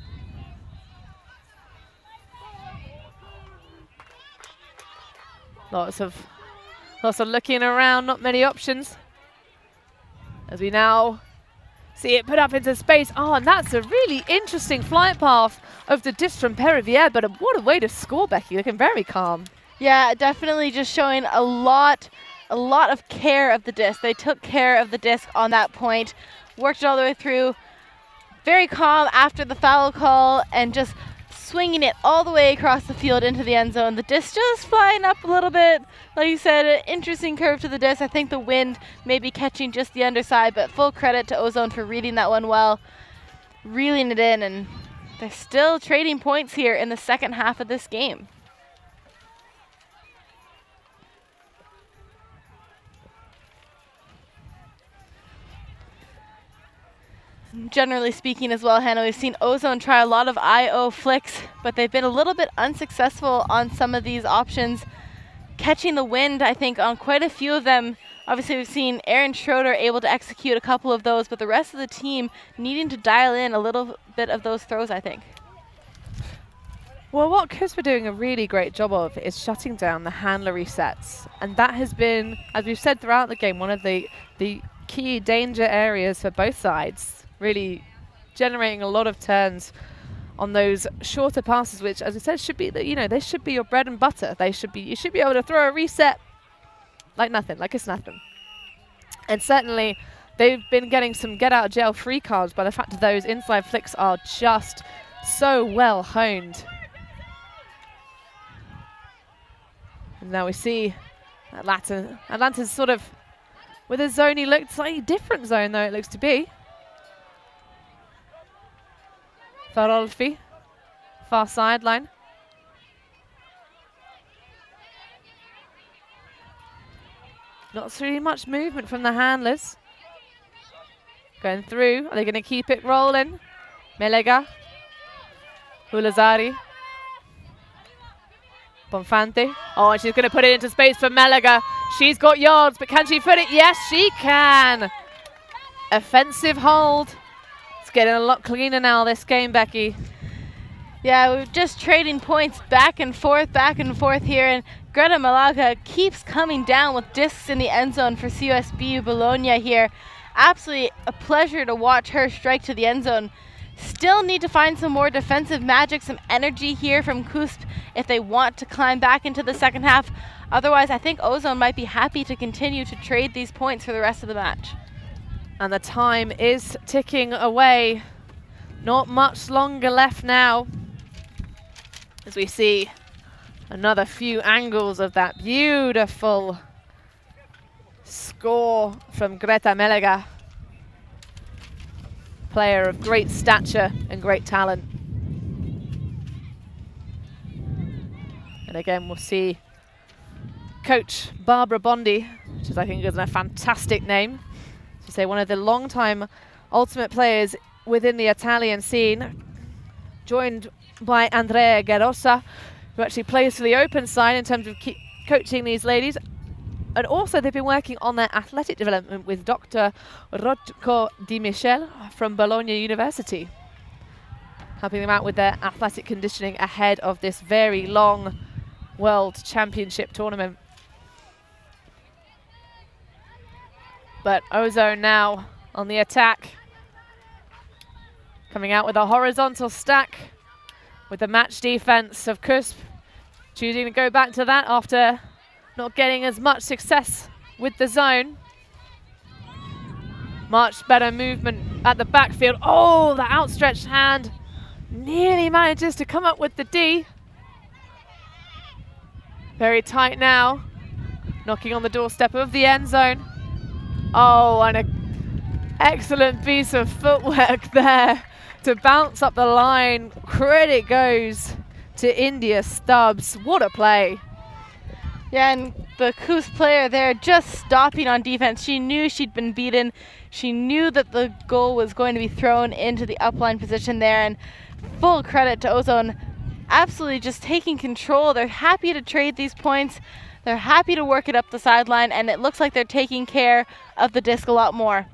Lots of looking around, not many options. As we now see it put up into space. Oh, and that's a really interesting flight path of the disc from Perivier, but what a way to score, Becky, looking very calm. Yeah, definitely just showing a lot of care of the disc. They took care of the disc on that point, worked it all the way through. Very calm after the foul call and just swinging it all the way across the field into the end zone. The disc just flying up a little bit. Like you said, an interesting curve to the disc. I think the wind may be catching just the underside, but full credit to Ozone for reading that one well, reeling it in, and they're still trading points here in the second half of this game. Generally speaking as well, Hannah, we've seen Ozone try a lot of IO flicks, but they've been a little bit unsuccessful on some of these options. Catching the wind, I think, on quite a few of them. Obviously, we've seen Erin Schroeder able to execute a couple of those, but the rest of the team needing to dial in a little bit of those throws, I think. Well, what CUSB are doing a really great job of is shutting down the handler resets. And that has been, as we've said throughout the game, one of the key danger areas for both sides. Really generating a lot of turns on those shorter passes, which, as I said, should be they should be your bread and butter. You should be able to throw a reset like nothing, like it's nothing. And certainly, they've been getting some get out of jail free cards by the fact that those inside flicks are just so well honed. And now we see Atlanta's sort of with a zoney look, slightly different zone though it looks to be. Farolfi, far sideline. Not really much movement from the handlers. Going through, are they going to keep it rolling? Melega Hulazari. Bonfante. Oh, and she's going to put it into space for Malaga. She's got yards, but can she put it? Yes, she can. Offensive hold. It's getting a lot cleaner now, this game, Becky. Yeah, we're just trading points back and forth here, and Greta Malaga keeps coming down with discs in the end zone for CUSB Bologna here. Absolutely a pleasure to watch her strike to the end zone. Still need to find some more defensive magic, some energy here from CUSB if they want to climb back into the second half. Otherwise, I think Ozone might be happy to continue to trade these points for the rest of the match. And the time is ticking away. Not much longer left now, as we see another few angles of that beautiful score from Greta Malaga. Player of great stature and great talent. And again, we'll see Coach Barbara Bondi, which is, I think, is a fantastic name. To say one of the long-time ultimate players within the Italian scene, joined by Andrea Garossa, who actually plays for the open side in terms of coaching these ladies. And also they've been working on their athletic development with Dr. Rocco Di Michele from Bologna University, helping them out with their athletic conditioning ahead of this very long World Championship tournament. But Ozone now on the attack, coming out with a horizontal stack with the match defense of CUSB, choosing to go back to that after not getting as much success with the zone. Much better movement at the backfield. Oh, the outstretched hand nearly manages to come up with the D. Very tight now, knocking on the doorstep of the end zone. Oh, and an excellent piece of footwork there to bounce up the line. Credit goes to India Stubbs. What a play. Yeah, and the CUSB player there just stopping on defense. She knew she'd been beaten. She knew that the goal was going to be thrown into the upline position there, and full credit to Ozone. Absolutely just taking control. They're happy to trade these points. They're happy to work it up the sideline, and it looks like they're taking care of the disc a lot more.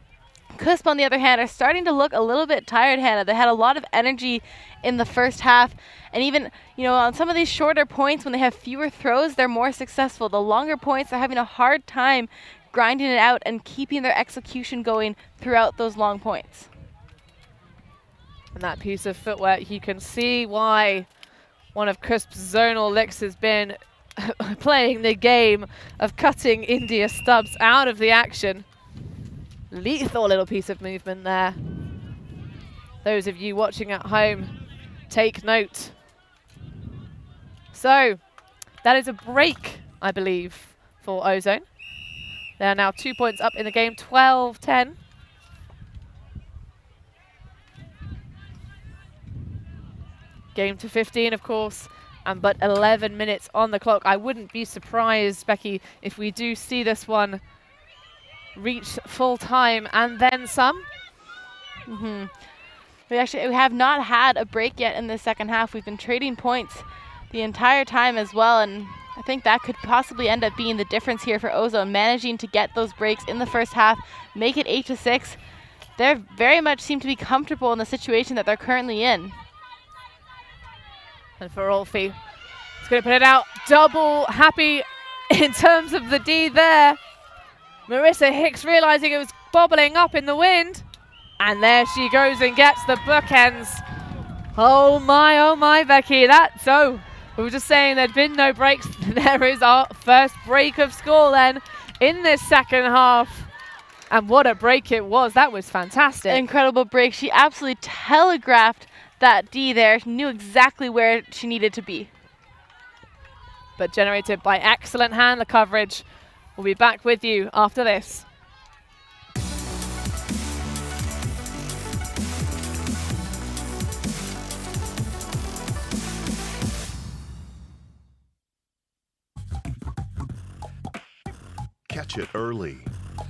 CUSB, on the other hand, are starting to look a little bit tired, Hannah. They had a lot of energy in the first half, and even, on some of these shorter points, when they have fewer throws, they're more successful. The longer points, they're having a hard time grinding it out and keeping their execution going throughout those long points. And that piece of footwork, you can see why one of CUSB's zonal licks has been playing the game of cutting India Stubbs out of the action. Lethal little piece of movement there. Those of you watching at home, take note. So, that is a break, I believe, for Ozone. They are now 2 points up in the game, 12-10. Game to 15, of course, and but 11 minutes on the clock. I wouldn't be surprised, Becky, if we do see this one reach full time and then some. We have not had a break yet in the second half. We've been trading points the entire time as well, and I think that could possibly end up being the difference here for Ozone, managing to get those breaks in the first half, make it 8-6. They very much seem to be comfortable in the situation that they're currently in. And for Rolfie, it's going to put it out. Double happy in terms of the D there. Marissa Hicks realizing it was bobbling up in the wind. And there she goes and gets the bookends. Oh my, Becky. We were just saying there'd been no breaks. There is our first break of score then in this second half. And what a break it was. That was fantastic. Incredible break. She absolutely telegraphed that D there. She knew exactly where she needed to be. But generated by excellent handler coverage. We'll be back with you after this. Catch it early.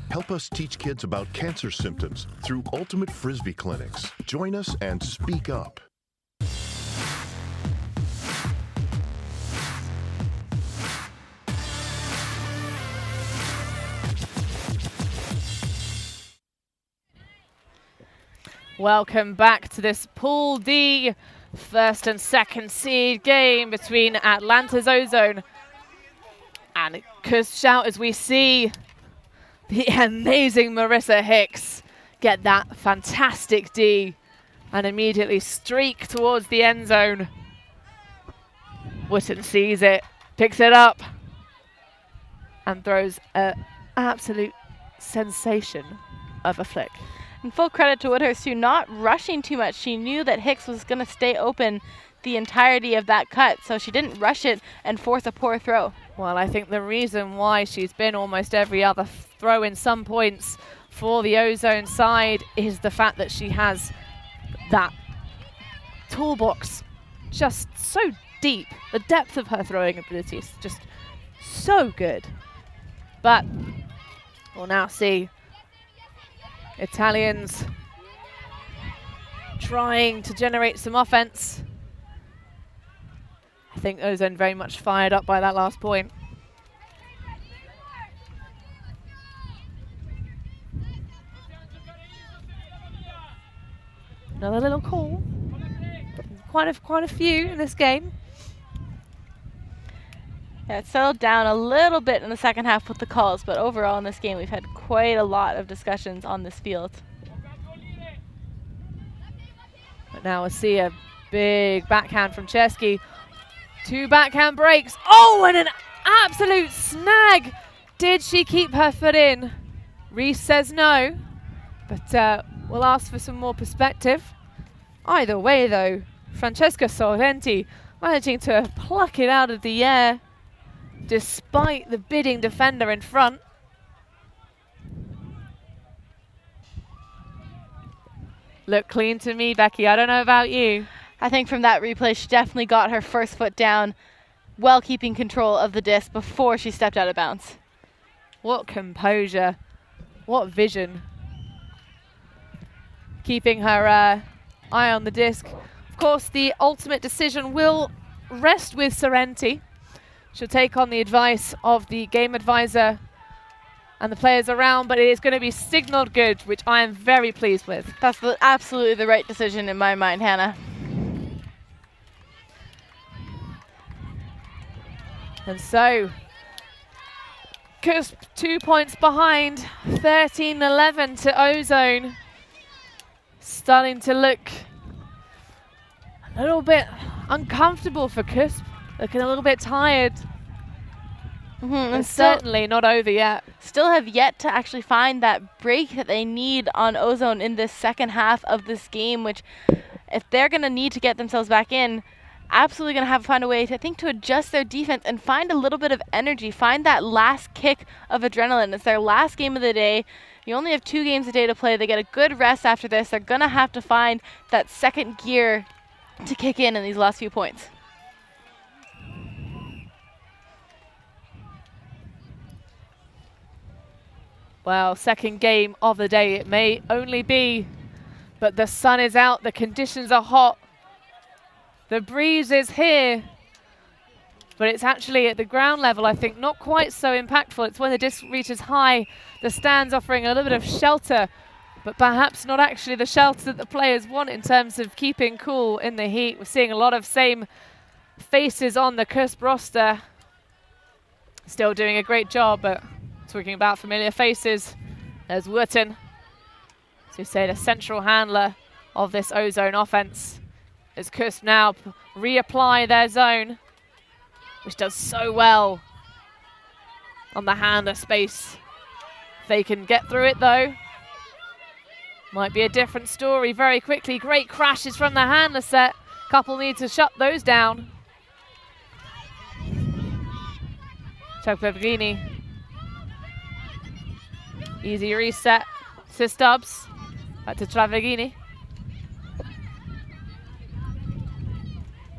Help us teach kids about cancer symptoms through Ultimate Frisbee clinics. Join us and speak up. Welcome back to this Pool D first and second seed game between Atlanta's Ozone and CUSB Shout, as we see the amazing Marissa Hicks get that fantastic D and immediately streak towards the end zone. Wooten sees it, picks it up, and throws an absolute sensation of a flick. And full credit to Woodhurst, too, not rushing too much. She knew that Hicks was going to stay open the entirety of that cut, so she didn't rush it and force a poor throw. Well, I think the reason why she's been almost every other throw in some points for the Ozone side is the fact that she has that toolbox just so deep. The depth of her throwing ability is just so good. But we'll now see Italians trying to generate some offense. I think Ozone very much fired up by that last point. Another little call. Quite a few in this game. Yeah, it settled down a little bit in the second half with the calls, but overall in this game we've had quite a lot of discussions on this field. But now we'll see a big backhand from Chesky. 2 backhand breaks. Oh, and an absolute snag. Did she keep her foot in? Reese says no, but we'll ask for some more perspective. Either way, though, Francesca Sorrenti managing to pluck it out of the air despite the bidding defender in front. Looked clean to me, Becky. I don't know about you. I think from that replay, she definitely got her first foot down, well keeping control of the disc before she stepped out of bounds. What composure. What vision. Keeping her eye on the disc. Of course, the ultimate decision will rest with Sorrenti. She'll take on the advice of the game advisor and the players around, but it is going to be signaled good, which I am very pleased with. That's absolutely the right decision in my mind, Hannah. And so, CUSB 2 points behind, 13-11 to Ozone. Starting to look a little bit uncomfortable for CUSB, looking a little bit tired. And certainly not over yet. Still have yet to actually find that break that they need on Ozone in this second half of this game, which if they're going to need to get themselves back in, absolutely going to have to find a way to, I think, to adjust their defense and find a little bit of energy, find that last kick of adrenaline. It's their last game of the day. You only have 2 games a day to play. They get a good rest after this. They're going to have to find that second gear to kick in these last few points. Well, second game of the day it may only be, but the sun is out, the conditions are hot, the breeze is here, but it's actually at the ground level, I think, not quite so impactful. It's when the disc reaches high, the stands offering a little bit of shelter, but perhaps not actually the shelter that the players want in terms of keeping cool in the heat. We're seeing a lot of same faces on the CUSB roster. Still doing a great job, but talking about familiar faces, there's Wooten, as we say, the central handler of this Ozone offense. As CUSB now reapply their zone, which does so well on the handler space. If they can get through it though, might be a different story very quickly. Great crashes from the handler set. Couple need to shut those down. Travaglini. Easy reset to Stubbs. Back to Travaglini.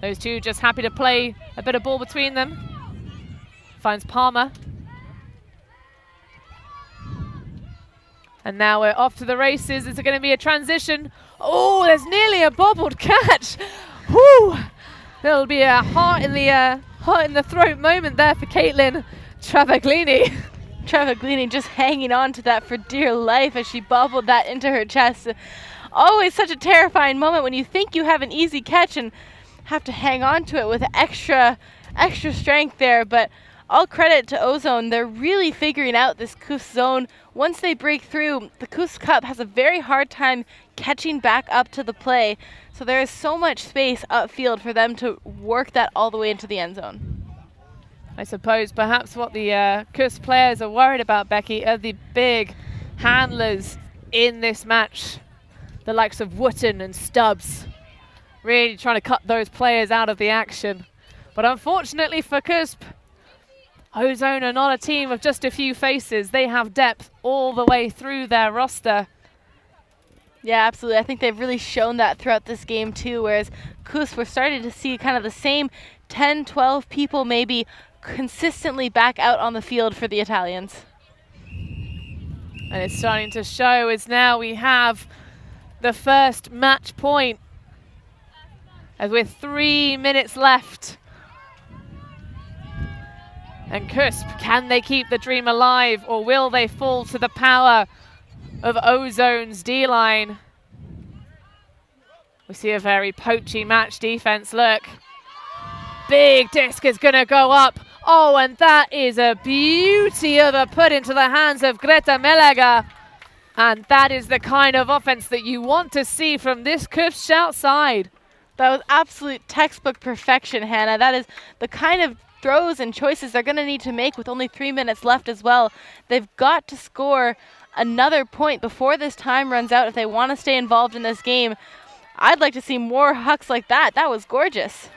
Those two just happy to play a bit of ball between them. Finds Palmer. And now we're off to the races. Is it going to be a transition? Oh, there's nearly a bobbled catch. Whoo! There'll be a heart in the throat moment there for Caitlin Travaglini. Travaglini just hanging on to that for dear life as she bobbled that into her chest. always such a terrifying moment when you think you have an easy catch and have to hang on to it with extra strength there. But all credit to Ozone. They're really figuring out this CUSB zone. Once they break through, the CUSB Cup has a very hard time catching back up to the play. So there is so much space upfield for them to work that all the way into the end zone. I suppose perhaps what the CUSB players are worried about, Becky, are the big handlers in this match. The likes of Wooten and Stubbs. Really trying to cut those players out of the action. But unfortunately for CUSB, Ozone are not a team of just a few faces. They have depth all the way through their roster. Yeah, absolutely. I think they've really shown that throughout this game too, whereas CUSB, we're starting to see kind of the same 10, 12 people maybe consistently back out on the field for the Italians. And it's starting to show as now we have the first match point. As with 3 minutes left. And CUSB, can they keep the dream alive, or will they fall to the power of Ozone's D-line? We see a very poachy match defense. Look, big disc is going to go up. Oh, and that is a beauty of a put into the hands of Greta Melega. And that is the kind of offense that you want to see from this CUSB shout side. That was absolute textbook perfection, Hannah. That is the kind of throws and choices they're going to need to make with only 3 minutes left as well. They've got to score another point before this time runs out if they want to stay involved in this game. I'd like to see more hucks like that. That was gorgeous.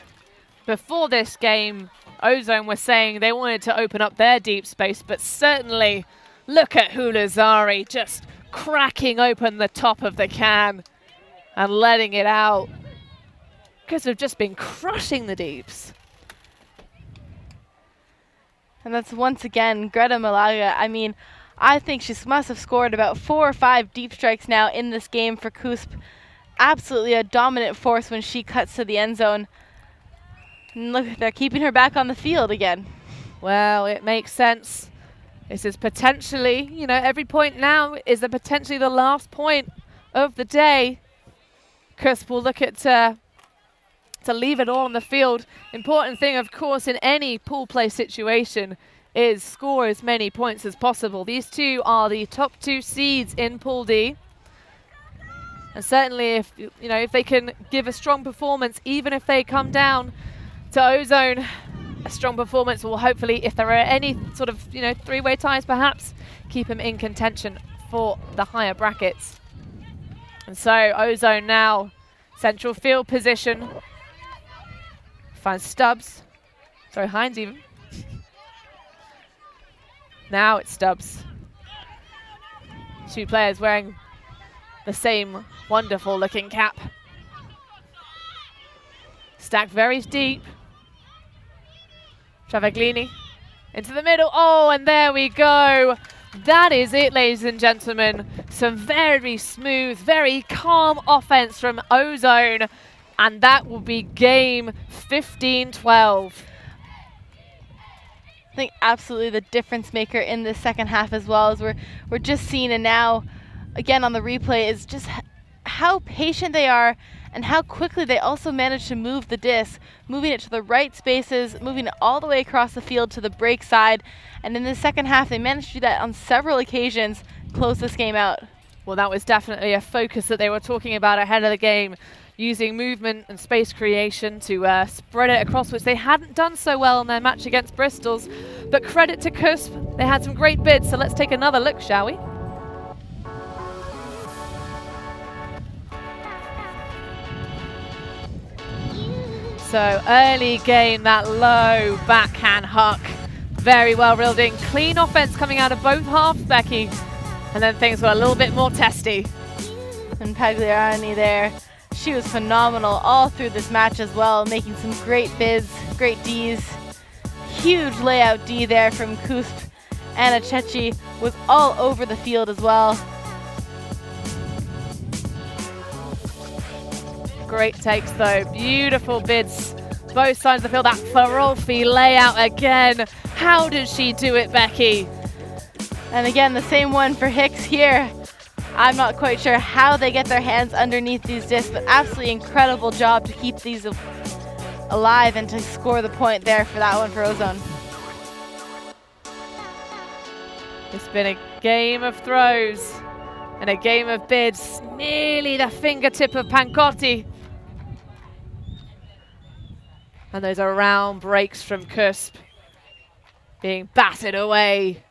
Before this game, Ozone was saying they wanted to open up their deep space, but certainly look at Hulazari just cracking open the top of the can and letting it out. Because they've just been crushing the deeps. And that's once again Greta Malaga. I mean, I think she must have scored about 4 or 5 deep strikes now in this game for CUSB. Absolutely a dominant force when she cuts to the end zone. And look, they're keeping her back on the field again. Well, it makes sense. This is potentially, you know, every point now is potentially the last point of the day. CUSB will look at to leave it all on the field. Important thing, of course, in any pool play situation is score as many points as possible. These two are the top 2 seeds in Pool D. And certainly if they can give a strong performance, even if they come down to Ozone, a strong performance will hopefully, if there are any sort of, three-way ties perhaps, keep them in contention for the higher brackets. And so Ozone now, central field position. Finds Stubbs. Sorry, Hines even. Now it's Stubbs. 2 players wearing the same wonderful looking cap. Stacked very deep. Travaglini into the middle. Oh, and there we go. That is it, ladies and gentlemen. Some very smooth, very calm offense from Ozone. And that will be game 15-12. I think absolutely the difference maker in this second half as well, as we're just seeing, and now again on the replay, is just how patient they are and how quickly they also manage to move the disc, moving it to the right spaces, moving it all the way across the field to the break side. And in the second half, they managed to do that on several occasions, close this game out. Well, that was definitely a focus that they were talking about ahead of the game, using movement and space creation to spread it across, which they hadn't done so well in their match against Bristol's. But credit to CUSB, they had some great bids, so let's take another look, shall we? So early game, that low backhand huck. Very well reeled in. Clean offense coming out of both halves, Becky. And then things got a little bit more testy. And Pagliarani there, she was phenomenal all through this match as well, making some great bids, great Ds. Huge layout D there from CUSB. Anna Cecchi was all over the field as well. Great takes though, beautiful bids, both sides of the field. That Ferolfi layout again. How did she do it, Becky? And again, the same one for Hicks here. I'm not quite sure how they get their hands underneath these discs, but absolutely incredible job to keep these alive and to score the point there for that one for Ozone. It's been a game of throws and a game of bids, nearly the fingertip of Pancotti. And those are round breaks from CUSB being batted away.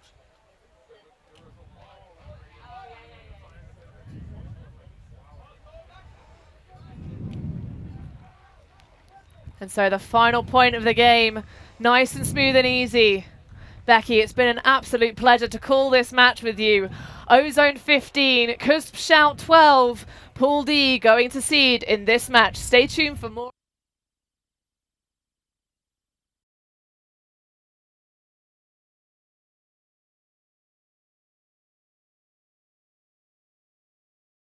And so the final point of the game, nice and smooth and easy. Becky, it's been an absolute pleasure to call this match with you. Ozone 15, CUSB Shout 12, Pool D going to seed in this match. Stay tuned for more.